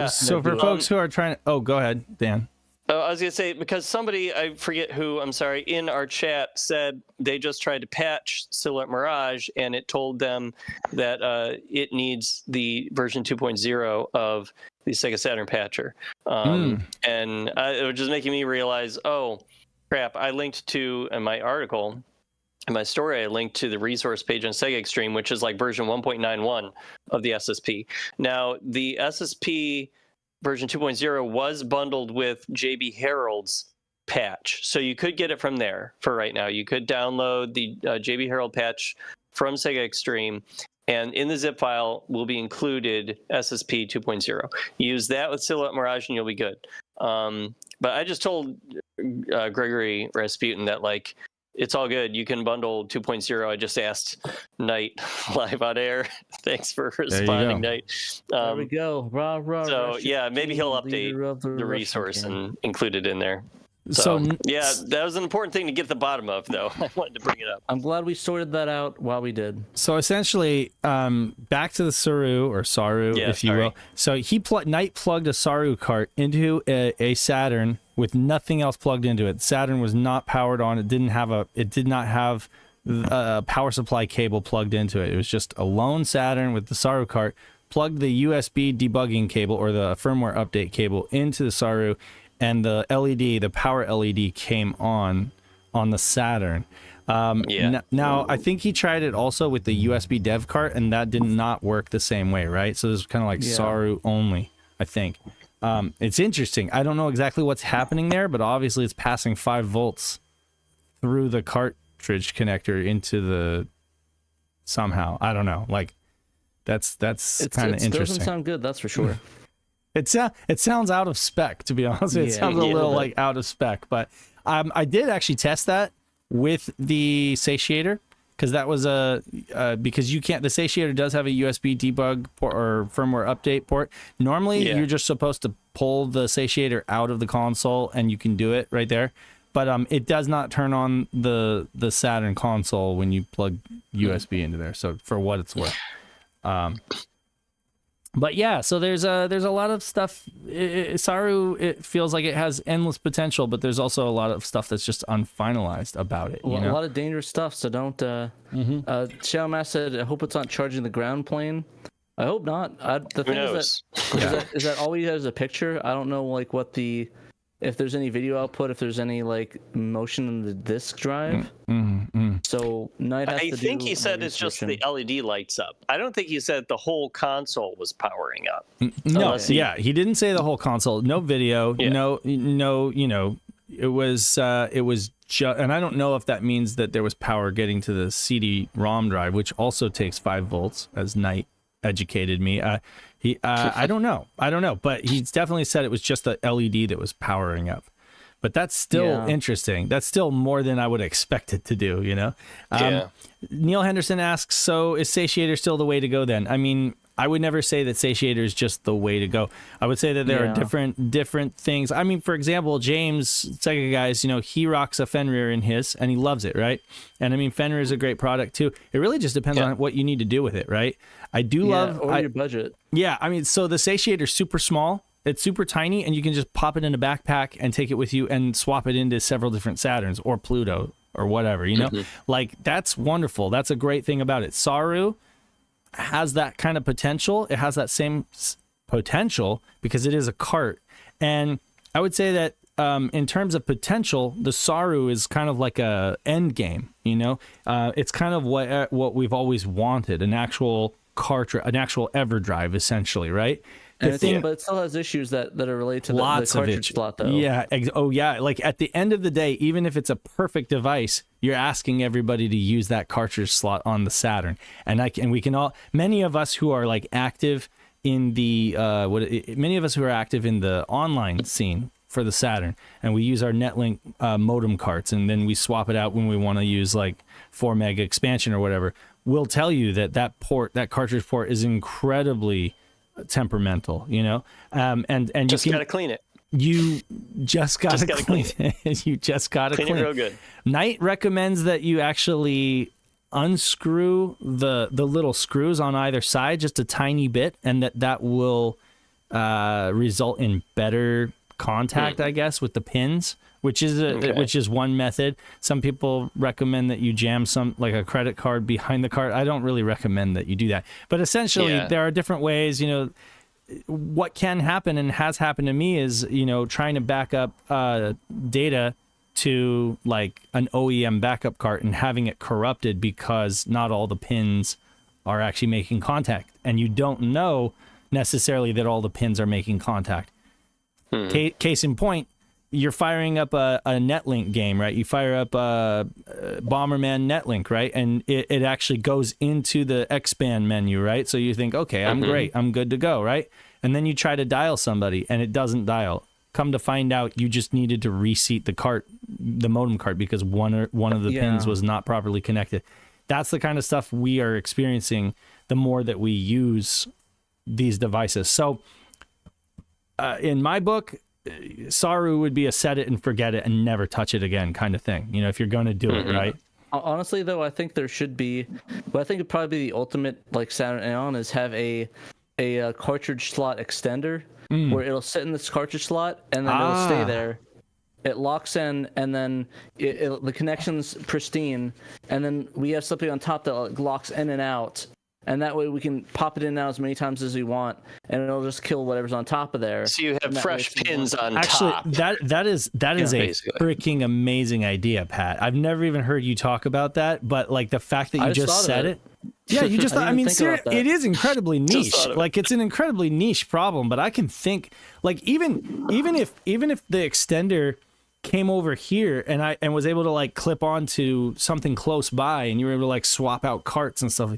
are trying to, go ahead, Dan. I was gonna say, because somebody, I forget who, I'm sorry, in our chat said they just tried to patch Silhouette Mirage and it told them that it needs the version 2.0 of the Sega Saturn patcher. And it was just making me realize, oh crap, I linked to, in my article, in my story, I linked to the resource page on Sega Extreme, which is like version 1.91 of the SSP. Now, the SSP version 2.0 was bundled with JB Harold's patch, so you could get it from there for right now. You could download the JB Harold patch from Sega Extreme, and in the zip file will be included SSP 2.0. Use that with Silhouette Mirage and you'll be good. But I just told Gregory Rasputin that it's all good. You can bundle 2.0. I just asked Knight live on air. Thanks for responding, Knight. There we go. So maybe he'll update the resource and include it in there. So that was an important thing to get to the bottom of, though. I wanted to bring it up. I'm glad we sorted that out while we did. So essentially, back to the Saru, if you will. So Knight plugged a Saru cart into a Saturn with nothing else plugged into it. Saturn was not powered on. It did not have a power supply cable plugged into it. It was just a lone Saturn with the Saru cart. Plugged the USB debugging cable or the firmware update cable into the Saru, and the LED, the power LED, came on the Saturn. Now, I think he tried it also with the USB dev cart, and that did not work the same way, right? So this is kind of like Saru only, I think. It's interesting. I don't know exactly what's happening there, but obviously it's passing 5 volts through the cartridge connector into the somehow. I don't know. That's kind of interesting. It doesn't sound good, that's for sure. It sounds out of spec, to be honest. It sounds a little like out of spec, but I did actually test that with the satiator, because that was because you can't. The satiator does have a USB debug port or firmware update port. Normally, you're just supposed to pull the satiator out of the console, and you can do it right there. But it does not turn on the Saturn console when you plug USB into there. So for what it's worth. But yeah, so there's a lot of stuff. Saru, it feels like it has endless potential, but there's also a lot of stuff that's just unfinalized about it. You know? A lot of dangerous stuff. So don't. Xiaomass said, "I hope it's not charging the ground plane." I hope not. The thing is that all we have is a picture. I don't know like if there's any video output, if there's any like motion in the disk drive. So I think he said it's just the LED lights up. I don't think he said the whole console was powering up. No, he didn't say the whole console. No video. No, you know, it was just, and I don't know if that means that there was power getting to the CD-ROM drive, which also takes 5 volts, as Knight educated me. I don't know, but he's definitely said it was just the LED that was powering up. But that's still interesting. That's still more than I would expect it to do, you know? Neil Henderson asks, so is satiator still the way to go then? I mean, I would never say that satiator is just the way to go. I would say that there are different things. I mean, for example, James, Sega Guys, you know, he rocks a Fenrir in his, and he loves it, right? And I mean, Fenrir is a great product too. It really just depends on what you need to do with it, right? I do love... Or your budget. Yeah, I mean, so the satiator is super small. It's super tiny, and you can just pop it in a backpack and take it with you and swap it into several different Saturns or Pluto or whatever, you know? Like, that's wonderful. That's a great thing about it. Saru has that kind of potential. It has that same potential because it is a cart. And I would say that in terms of potential, the Saru is kind of like a end game, you know? It's kind of what we've always wanted, an actual cartridge, an actual EverDrive, essentially, right? But it still has issues that are related to the cartridge slot, though. Yeah. Oh, yeah. Like at the end of the day, even if it's a perfect device, you're asking everybody to use that cartridge slot on the Saturn. And we can all, many of us who are like active in the many of us who are active in the online scene for the Saturn, and we use our Netlink modem carts, and then we swap it out when we want to use like 4 meg expansion or whatever. We'll tell you that cartridge port is incredibly temperamental, you know, and just gotta clean it. You just gotta clean it. You just gotta clean it real good. Knight recommends that you actually unscrew the little screws on either side just a tiny bit, and that will result in better contact, I guess, with the pins, which is one method. Some people recommend that you jam like a credit card behind the cart. I don't really recommend that you do that, but essentially there are different ways. You know, what can happen and has happened to me is, you know, trying to back up data to like an OEM backup cart and having it corrupted because not all the pins are actually making contact, and you don't know necessarily that all the pins are making contact. Case in point, you're firing up a Netlink game, right? You fire up a Bomberman Netlink, right? And it actually goes into the expand menu, right? So you think, okay, I'm great, I'm good to go, right? And then you try to dial somebody, and it doesn't dial. Come to find out, you just needed to reseat the modem cart, because one of the pins was not properly connected. That's the kind of stuff we are experiencing the more that we use these devices. So in my book, Saru would be a set it and forget it and never touch it again kind of thing, you know, if you're going to do it, right? Honestly, though, I think there should be, but I think it'd probably be the ultimate like Saturn Aeon is have a cartridge slot extender where it'll sit in this cartridge slot and then it'll stay there. It locks in, and then the connection's pristine, and then we have something on top that locks in and out. And that way we can pop it in and out as many times as we want, and it'll just kill whatever's on top of there. So you have fresh pins on top. Actually, that is a freaking amazing idea, Pat. I've never even heard you talk about that, but like the fact that you just said it. Yeah, you just. I mean, it is incredibly niche. Like it's an incredibly niche problem, but I can think like even if the extender came over here and was able to like clip onto something close by, and you were able to like swap out carts and stuff.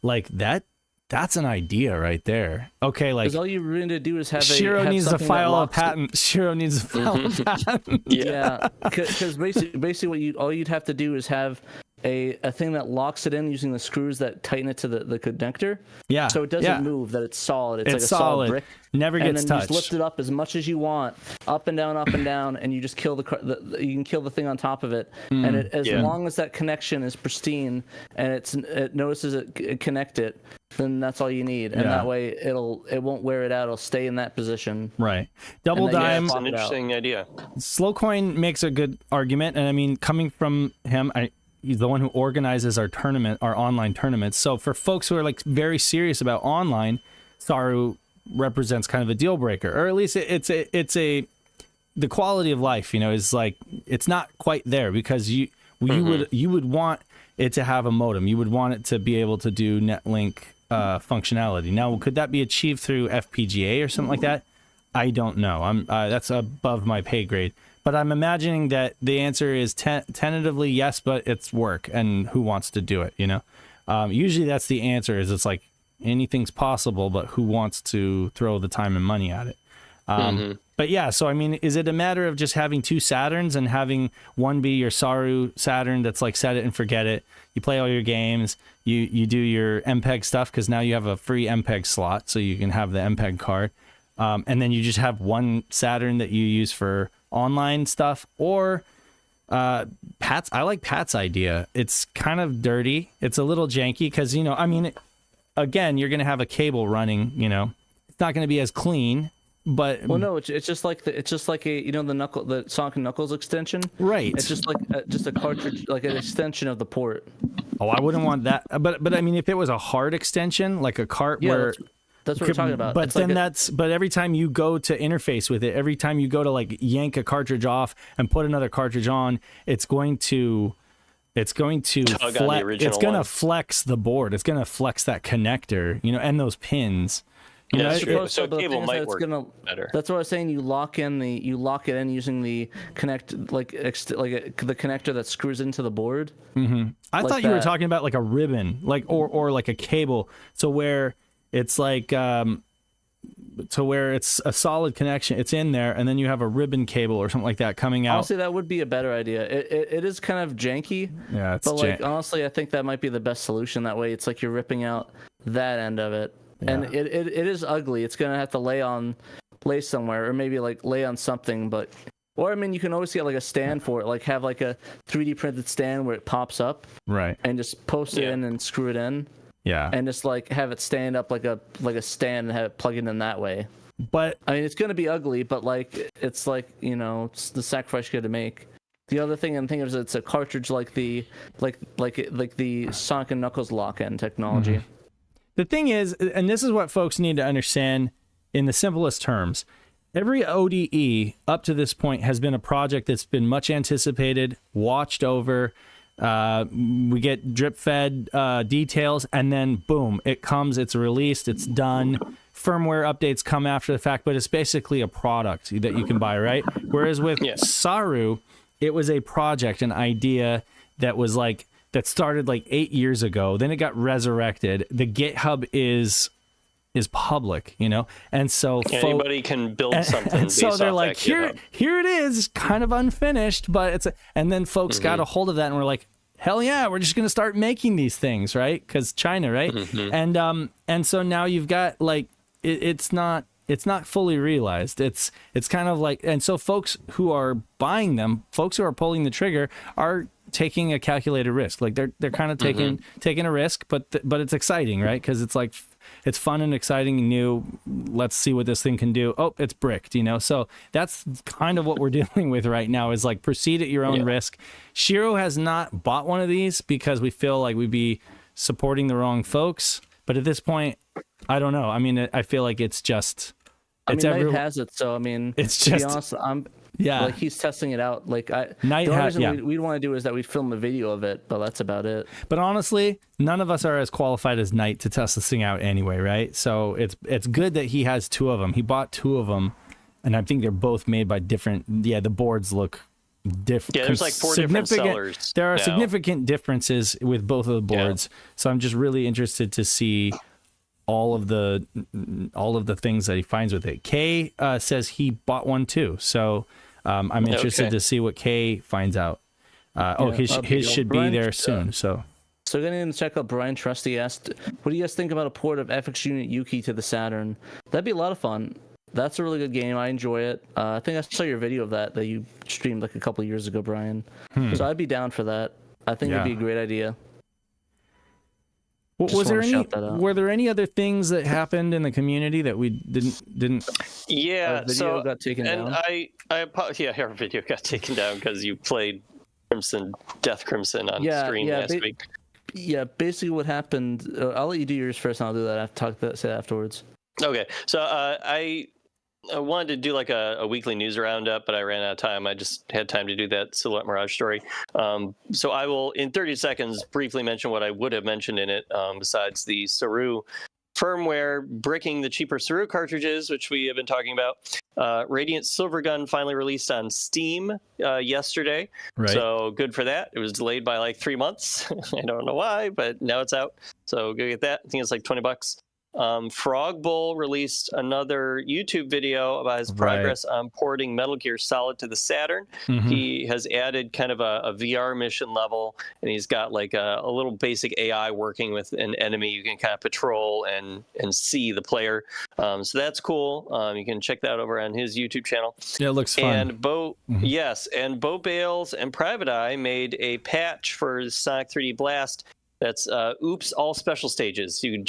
Like that That's an idea right there. Okay, like Because all you really need to do is have Shiro have needs to something that file a locks it. patent. Shiro needs to file a patent. Yeah, because basically all you'd have to do is have a thing that locks it in using the screws that tighten it to the connector. Yeah. So it doesn't move. That it's solid. It's like a solid. brick. Never And gets then you touched. just lift it up as much as you want, up and down, and you just kill you can kill the thing on top of it. And as long as that connection is pristine and it notices it connect it, then that's all you need. And that way it won't wear it out. It'll stay in that position. Right. Double Dime. It's an interesting idea. Slowcoin makes a good argument, and I mean, coming from him, he's the one who organizes our online tournaments. So for folks who are like very serious about online, Saru represents kind of a deal breaker, or at least the quality of life, is like it's not quite there because you would want it to have a modem. You would want it to be able to do Netlink functionality. Now, could that be achieved through FPGA or something like that? I don't know. That's above my pay grade. But I'm imagining that the answer is tentatively yes, but it's work, and who wants to do it? Usually that's the answer. Is it's like anything's possible, but who wants to throw the time and money at it? But yeah, so I mean, is it a matter of just having two Saturns and having one be your Saru Saturn that's like set it and forget it? You play all your games, you do your MPEG stuff because now you have a free MPEG slot, so you can have the MPEG card, and then you just have one Saturn that you use for online stuff. Or I like Pat's idea. It's kind of dirty. It's a little janky because again, you're gonna have a cable running. It's not gonna be as clean. But no, it's just like the Sonic and Knuckles extension. Right. It's just like just a cartridge, like an extension of the port. Oh, I wouldn't want that. But I mean, if it was a hard extension, like a cart where. That's what we're talking about. But then but every time you go to interface with it, every time you go to like yank a cartridge off and put another cartridge on, it's going to flex the board. It's going to flex that connector, and those pins. So cable might work better. That's what I was saying. You lock it in using the the connector that screws into the board. I thought you were talking about like a ribbon, or like a cable, so where it's like it's a solid connection. It's in there, and then you have a ribbon cable or something like that coming out. Honestly, that would be a better idea. It is kind of janky. Yeah, but honestly, I think that might be the best solution. That way, it's like you're ripping out that end of it. Yeah. And it is ugly. It's gonna have to lay somewhere, or maybe like lay on something. Or I mean, you can always get like a stand for it, like have like a 3D printed stand where it pops up, right? And just post it in and screw it in, and just like have it stand up like a stand and have it plug it in that way. But I mean, it's gonna be ugly, but like it's like it's the sacrifice you got to make. The other thing I'm thinking of is it's a cartridge like the Sonic and Knuckles lock-in technology. The thing is, and this is what folks need to understand in the simplest terms, every ODE up to this point has been a project that's been much anticipated, watched over. We get drip-fed details, and then boom, it comes, it's released, it's done. Firmware updates come after the fact, but it's basically a product that you can buy, right? Whereas with Saru, it was a project, an idea that was like, that started like 8 years ago. Then it got resurrected. The GitHub is public, and so anybody can build something. And so they're like, here it is, kind of unfinished, but and then folks got a hold of that and were like, hell yeah, we're just gonna start making these things, right? Because China, right? And so now you've got like it's not fully realized. It's kind of like, and so folks who are buying them, folks who are pulling the trigger, are taking a calculated risk. Like they're kind of taking a risk, but it's exciting, right? Because it's like it's fun and exciting and new. Let's see what this thing can do. Oh, it's bricked, So that's kind of what we're dealing with right now. Is like proceed at your own risk. SHIRO has not bought one of these because we feel like we'd be supporting the wrong folks. But at this point, I don't know. I mean, I feel like it's just. Knight has it, so I mean, it's to just. Be honest, like he's testing it out. Like the only reason we'd want to do is that we'd film a video of it, but that's about it. But honestly, none of us are as qualified as Knight to test this thing out anyway, right? So it's good that he has two of them. He bought two of them, and I think they're both made by different. Yeah, the boards look different. Yeah, there's like 4 different sellers. There are significant differences with both of the boards. So I'm just really interested to see all of the things that he finds with it. Kay says he bought one too, so I'm interested to see what Kay finds out. His should be there soon. So getting to check out Brian Trusty asked, what do you guys think about a port of FX Unit Yuki to the Saturn? That'd be a lot of fun. That's a really good game. I enjoy it. I think I saw your video of that you streamed like a couple of years ago, Brian. So I'd be down for that. I think it'd be a great idea. Were there any other things that happened in the community that we didn't? Yeah, our video got taken down. Our video got taken down because you played Death Crimson on stream last week. Yeah, basically what happened. I'll let you do yours first, and I'll do that. I have to say that afterwards. Okay, so I wanted to do like a weekly news roundup, but I ran out of time. I just had time to do that Silhouette Mirage story. So I will, in 30 seconds, briefly mention what I would have mentioned in it, besides the Saru firmware bricking the cheaper Saru cartridges, which we have been talking about. Radiant Silvergun finally released on Steam yesterday. Right. So good for that. It was delayed by like 3 months. I don't know why, but now it's out. So go get that. I think it's like $20. Frog Bull released another YouTube video about his progress on porting Metal Gear Solid to the Saturn. He has added kind of a VR mission level, and he's got like a little basic AI working with an enemy. You can kind of patrol and see the player. So that's cool. You can check that over on his YouTube channel. Yeah, it looks fun. And Bo Bales and Private Eye made a patch for Sonic 3D Blast. That's Oops All Special Stages. You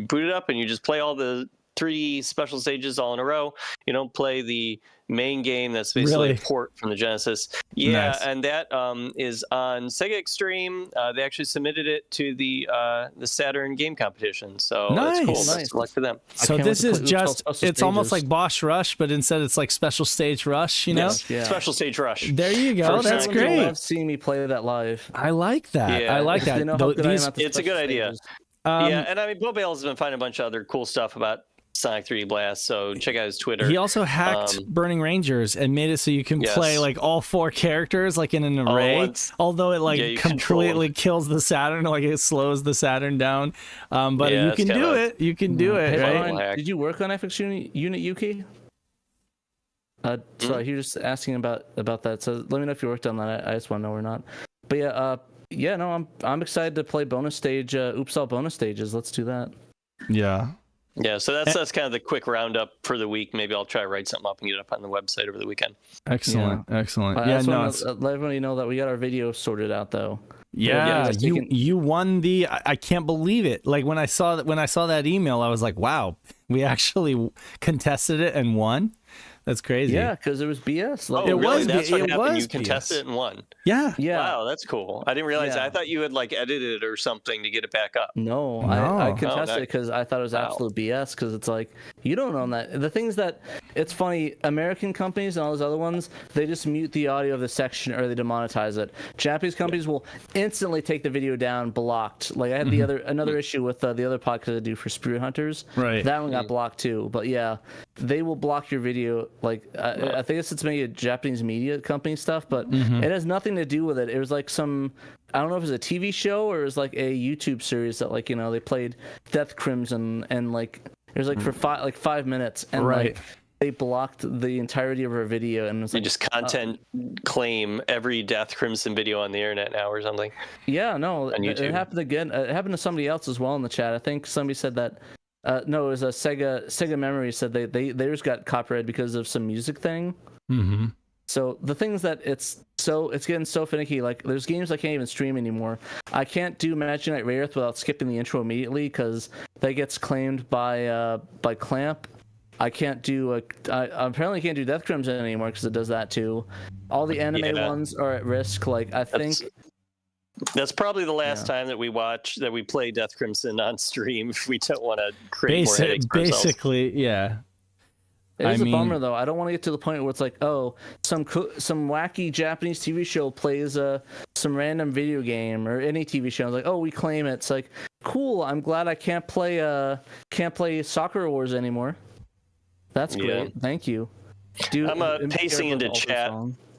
boot it up and you just play all the 3 special stages all in a row. You don't play the main game. That's basically a port from the Genesis. Yeah, nice. And that is on Sega Extreme. They actually submitted it to the Saturn game competition. So that's cool. Nice. Luck for them. So this is it's almost like Boss Rush, but instead it's like Special Stage Rush, you know? Yes. Yeah. Special Stage Rush. There you go. That's great. I love seeing me play that live. I like that. Yeah. I like that. It's a good idea. And I mean, Bo Bales has been finding a bunch of other cool stuff about Sonic 3D Blast, so check out his Twitter. He also hacked Burning Rangers and made it so you can play like all 4 characters like in an array, although it like completely kills the Saturn, like it slows the Saturn down. But you can do it. You can do it. Right? Did you work on FX Unit Yuki? Sorry, he was just asking about that. So let me know if you worked on that. I just want to know or not. But I'm excited to play bonus stage. Oops All bonus stages. Let's do that. Yeah. Yeah, so that's kind of the quick roundup for the week. Maybe I'll try to write something up and get it up on the website over the weekend. Excellent. Excellent. Let everybody know that we got our video sorted out, though. Yeah, you won the. I can't believe it. Like when I saw that email, I was like, wow, we actually contested it and won. That's crazy. Yeah, because it was BS. Like, That's what happened. You contested it and won. Yeah. Wow, that's cool. I didn't realize that. I thought you had like edited it or something to get it back up. No. I contested it because I thought it was absolute BS. Because it's like you don't own that. The things that it's funny. American companies and all those other ones, they just mute the audio of the section or they demonetize it. Japanese companies will instantly take the video down, blocked. Like I had another issue with the other podcast I do for Spirit Hunters. Right. That one got blocked too. But yeah, they will block your video. Like I think it's maybe a Japanese media company stuff, but it has nothing to do with it. It was like some, I don't know if it was a TV show or it was like a YouTube series that like they played Death Crimson and like it was like for 5 minutes and like they blocked the entirety of our video and it was like, just content claim every Death Crimson video on the internet now or something. Yeah, no, it happened again. It happened to somebody else as well in the chat. I think somebody said that. No, it was a Sega Memory said theirs got copyrighted because of some music thing. Mm-hmm. So the things that it's getting so finicky. Like there's games I can't even stream anymore. I can't do Magic Knight Rayearth without skipping the intro immediately because that gets claimed by Clamp. I can't do I apparently can't do Death Crimson anymore because it does that too. All the anime ones are at risk. Like I think. That's probably the last time that we play Death Crimson on stream if we don't want to create more headaches for ourselves. Basically, yeah. It is a bummer though. I don't want to get to the point where it's like, oh, some wacky Japanese TV show plays some random video game or any TV show. It's like, oh, we claim it. It's like, cool. I'm glad I can't play Soccer Wars anymore. That's great. Thank you. Dude, I'm pacing into chat.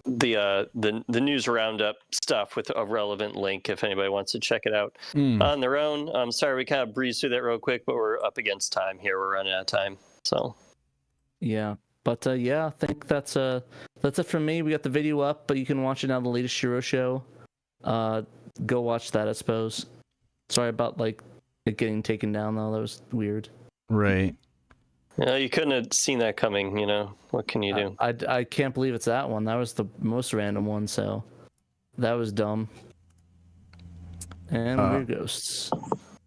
the news roundup stuff with a relevant link if anybody wants to check it out on their own. I'm sorry we kind of breezed through that real quick, but we're up against time here. We're running out of time. So yeah, but yeah, I think that's it from me. We got the video up, but you can watch it now. The latest SHIRO show. Go watch that, I suppose. Sorry about like it getting taken down though. That was weird. Right. Yeah, you couldn't have seen that coming, you know. What can you do? I can't believe it's that one. That was the most random one, so that was dumb. And we're ghosts.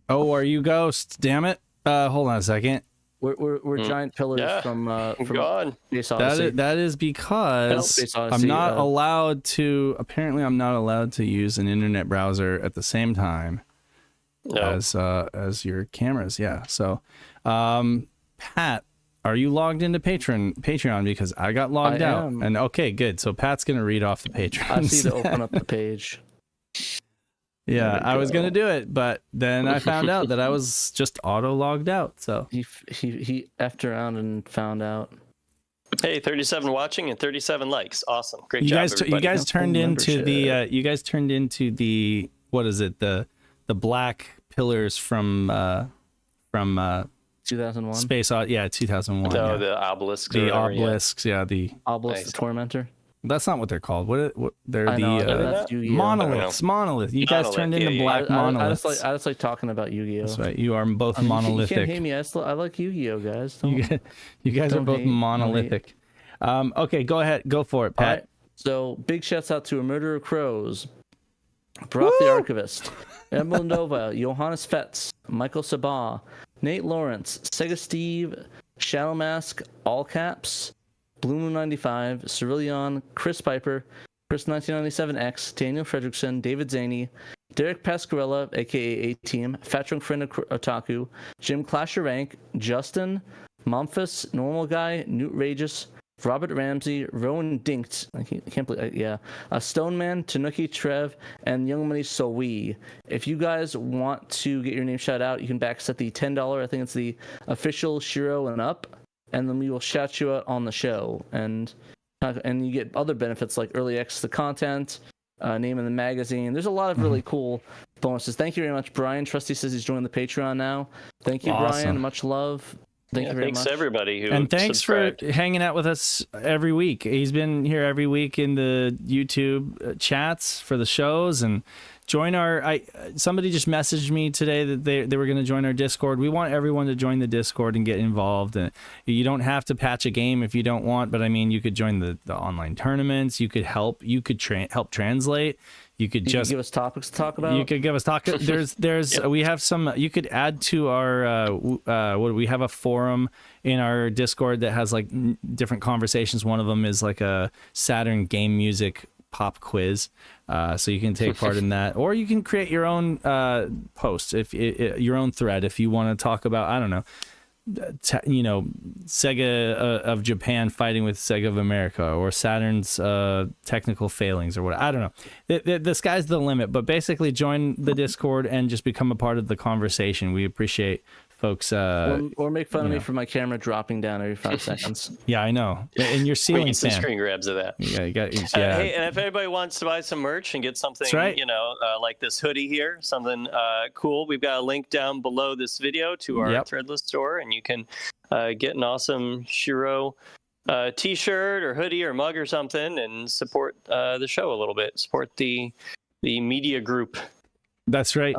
Oh, are you ghosts? Damn it. Hold on a second. We're giant pillars from God. Space Odyssey. That is because Space Odyssey, I'm not allowed to. Apparently, I'm not allowed to use an internet browser at the same time as your cameras. Yeah. So, Pat, are you logged into Patreon? Because I got logged out. And okay, good. So Pat's gonna read off the Patreon. I see to open up the page. Yeah, I was gonna do it, but then I found out that I was just auto logged out. So he effed around and found out. Hey, 37 watching and 37 likes. Awesome, great job, everybody. You guys turned into the what is it? The black pillars from 2001. Space Odyssey, yeah, 2001. No, yeah. the obelisks. The obelisks, yeah. The Obelisk the Tormentor. That's not what they're called. What they're I know, that's Yu-Gi-Oh. monoliths. Monolith. You guys turned into black monoliths. I just like talking about Yu-Gi-Oh. That's right. You are both monolithic. You can't hate me. I like Yu-Gi-Oh, guys. You guys are both monolithic. Okay, go ahead. Go for it, Pat. Right. So big shouts out to A Murder of Crows, Brock the Archivist, Emerald Nova, Johannes Fetz, Michael Sabah, Nate Lawrence, Sega Steve, Shadow Mask, All Caps, Blue Moon 95, Cerillion, Chris Piper, Chris 1997X, Daniel Fredrickson, David Zaney, Derek Pascarella, aka A-Team, Fat Drunk Friend Otaku, Jim Clasher Rank, Justin, Momphis, Normal Guy, Newt Rageous, Robert Ramsey, Rowan Dinkt, I can't believe, Stoneman, Tanuki Trev, and Young Money Sowi. If you guys want to get your name shout out, you can back us at the $10. I think it's the official SHIRO and up, and then we will shout you out on the show. And you get other benefits like early access to content, name in the magazine. There's a lot of really cool bonuses. Thank you very much, Brian. Trusty says he's joined the Patreon now. Thank you, awesome. Brian. Much love. Thank you very much. Thanks to everybody who thanks subscribed. for hanging out with us every week. He's been here every week in the YouTube chats for the shows, and join our. Somebody just messaged me today that they were going to join our Discord. We want everyone to join the Discord and get involved. And you don't have to patch a game if you don't want, but I mean, you could join the online tournaments. You could help. You could help translate. You could just give us topics to talk about. You could give us There's yep. We have some. You could add to our. We have a forum in our Discord that has like different conversations. One of them is like a Saturn game music pop quiz, so you can take part in that, or you can create your own post your own thread if you want to talk about, I don't know, Sega of Japan fighting with Sega of America, or Saturn's technical failings, or what. I don't know. The sky's the limit, but basically join the Discord and just become a part of the conversation. We appreciate folks. Or make fun of me for my camera dropping down every 5 seconds. Yeah, I know. And your ceiling fan. Some screen grabs of that. Yeah, you got. Hey, and if anybody wants to buy some merch and get something, right. Like this hoodie here, something cool, we've got a link down below this video to our Threadless store, and you can get an awesome SHIRO t-shirt or hoodie or mug or something, and support the show a little bit. Support the media group. That's right.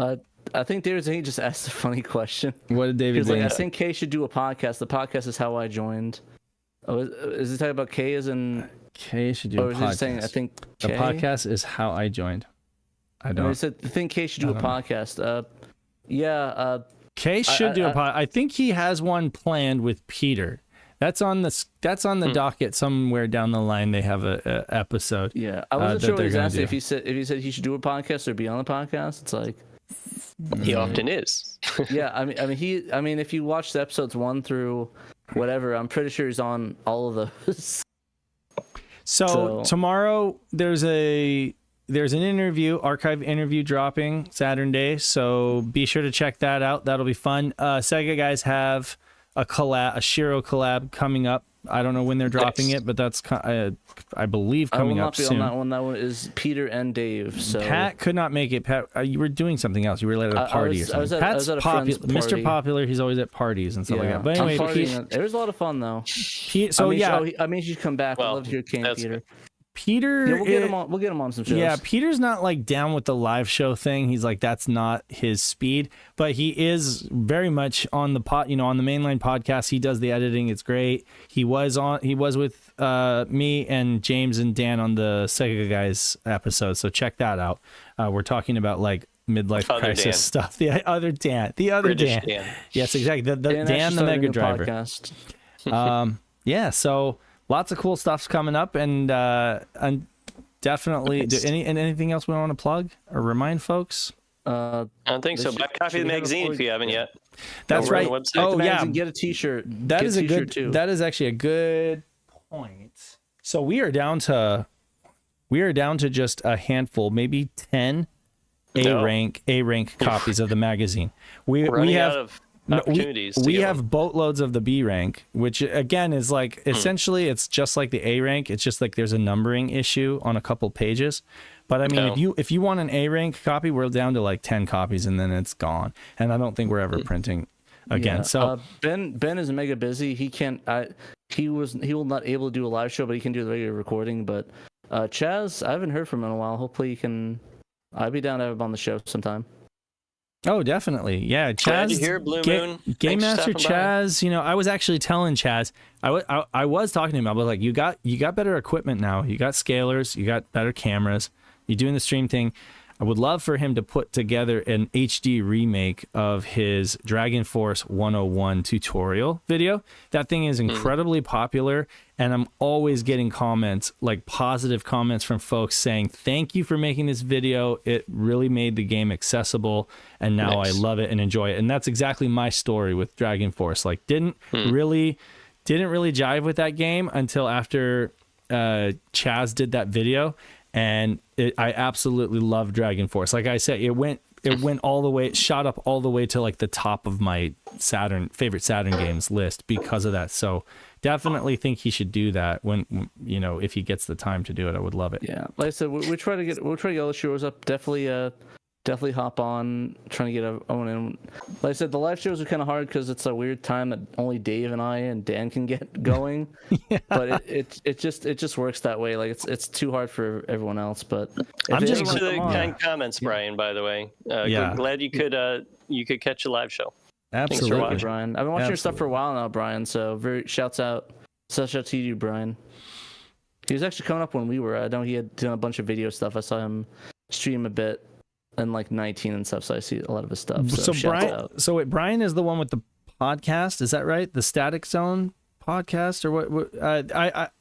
I think David Zane just asked a funny question. What did David Zane? I think Kay should do a podcast. The podcast is how I joined. Oh, is he talking about Kay as in Kay should do a podcast? Or is he saying I think the podcast is how I joined? I don't. I said I think Kay should do a podcast. Kay should do a podcast. I think he has one planned with Peter. That's on the docket somewhere down the line. They have a episode. Yeah, I wasn't sure what he was asking. If he said he should do a podcast or be on the podcast, it's like. He often is. Yeah, I mean, if you watch the episodes 1 through whatever, I'm pretty sure he's on all of those. So tomorrow there's an archive interview dropping SaturnDave. So be sure to check that out. That'll be fun. Sega guys have SHIRO collab coming up. I don't know when they're dropping it, but that's I believe coming up soon. I will not be on that one. That one is Peter and Dave. So Pat could not make it. Pat, you were doing something else. You were at a party or something. I was at a friend's party. Mr. Popular. He's always at parties and stuff like that. But anyway, it was a lot of fun though. I mean, you should come back. I'd love to hear Peter. Peter, we'll get him on some shows. Yeah, Peter's not like down with the live show thing. He's like, that's not his speed, but he is very much on the on the mainline podcast. He does the editing. It's great. He was with me and James and Dan on the Sega Guys episode. So check that out. We're talking about like midlife crisis stuff. The other Dan. Yes, exactly. The Dan the Mega Driver. Yeah. So. Lots of cool stuff's coming up, and definitely. Anything else we want to plug or remind folks? I don't think so. Buy a copy of the magazine if you haven't yet. That's right. Oh yeah, get a T-shirt. That is actually a good point. So we are down to just a handful, maybe 10 A rank copies of the magazine. We have. We have boatloads of the B rank, which again is like essentially it's just like the A rank. It's just like there's a numbering issue on a couple pages. But I mean, if you want an A rank copy, we're down to like 10 copies and then it's gone. And I don't think we're ever printing again. Yeah. So Ben is mega busy. He can't. He will not able to do a live show, but he can do the regular recording. But Chaz, I haven't heard from him in a while. Hopefully, I'd be down to have him on the show sometime. Oh, definitely. Yeah, Chaz. Glad you're here, Blue Moon. Game Master Chaz, I was actually telling Chaz, I was talking to him about like, you got better equipment now. You got scalers, you got better cameras. You're doing the stream thing. I would love for him to put together an HD remake of his Dragon Force 101 tutorial video. That thing is incredibly popular, and I'm always getting comments, like positive comments from folks saying, thank you for making this video. It really made the game accessible, and now I love it and enjoy it. And that's exactly my story with Dragon Force. Like, didn't really jive with that game until after Chaz did that video. And I absolutely love Dragon Force. Like I said, it went all the way, it shot up all the way to like the top of my favorite Saturn games list because of that. So definitely think he should do that when if he gets the time to do it. I would love it. Yeah, like I said, we'll try to get all the shows up. Definitely hop on, trying to get everyone in. Like I said, the live shows are kind of hard because it's a weird time that only Dave and I and Dan can get going. Yeah. But it just works that way. Like it's too hard for everyone else. But I'm just for the kind comments, Brian. By the way, glad you could catch a live show. Absolutely, Thanks for watching. Brian. I've been watching your stuff for a while now, Brian. So shout out to you, Brian. He was actually coming up when we were. I know he had done a bunch of video stuff. I saw him stream a bit. And like 19 and stuff, so I see a lot of his stuff. So Brian is the one with the podcast, is that right? The Static Zone podcast, or what?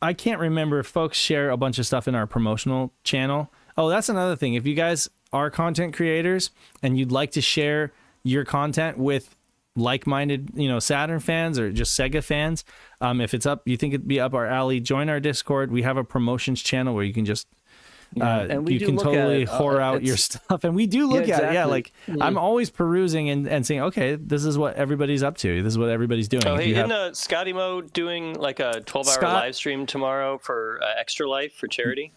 I can't remember if folks share a bunch of stuff in our promotional channel. Oh, that's another thing. If you guys are content creators and you'd like to share your content with like-minded, Saturn fans or just Sega fans, if it's up, you think it'd be up our alley, join our Discord. We have a promotions channel where you can just. And you can totally whore out your stuff, and we do look at it. Yeah, like I'm always perusing and saying, okay, this is what everybody's up to. This is what everybody's doing. Oh, hey, isn't Scotty Mo doing like a 12-hour live stream tomorrow for Extra Life for charity?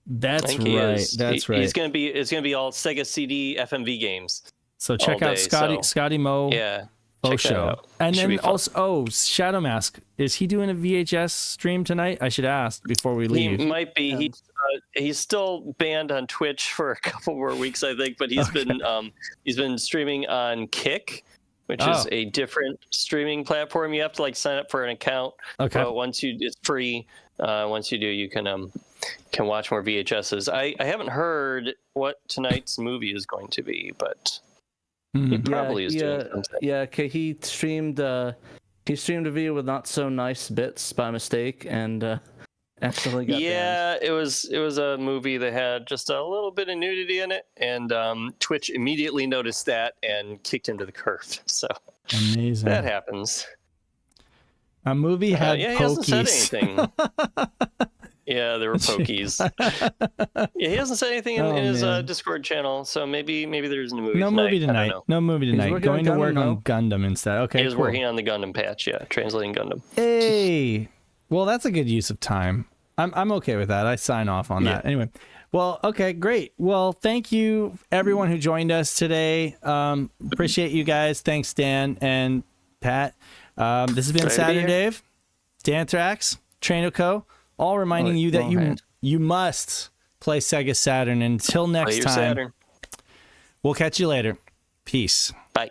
That's right. That's right. It's gonna be all Sega CD FMV games. So check out Scotty Mo. Yeah. Show. And then also, Shadow Mask, is he doing a VHS stream tonight? I should ask before we leave. He might be. Yeah. He's still banned on Twitch for a couple more weeks, I think, but he's been streaming on Kick, which is a different streaming platform. You have to like sign up for an account. Okay. But it's free. Once you do, you can watch more VHSs. I haven't heard what tonight's movie is going to be, but. He probably is doing something. Yeah, okay. He streamed a video with not so nice bits by mistake and accidentally got banned. it was a movie that had just a little bit of nudity in it, and Twitch immediately noticed that and kicked him to the curb. So amazing. That happens. A movie had he hasn't said anything. Yeah, there were pokies. Yeah, he hasn't said anything in his Discord channel, so maybe there's a movie. No tonight. movie tonight. No movie tonight. Going to work on Gundam instead. Okay, he was working on the Gundam patch. Yeah, translating Gundam. Hey, well, that's a good use of time. I'm okay with that. I sign off on that. Anyway, well, okay, great. Well, thank you everyone who joined us today. Appreciate you guys. Thanks, Dan and Pat. This has been SaturnDave, Danthrax, TraynoCo, all reminding you that you must play Sega Saturn. Until next time, Saturn. We'll catch you later. Peace. Bye.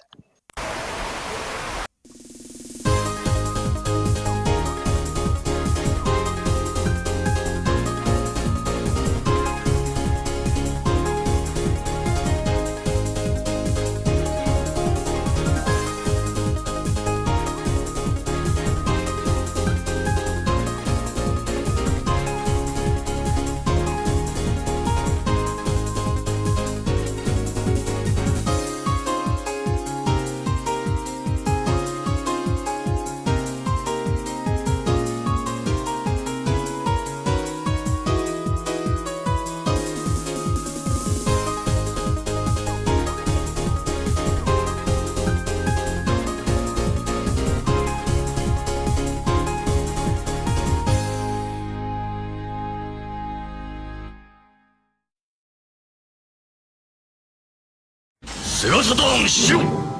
SEGA Saturn シロ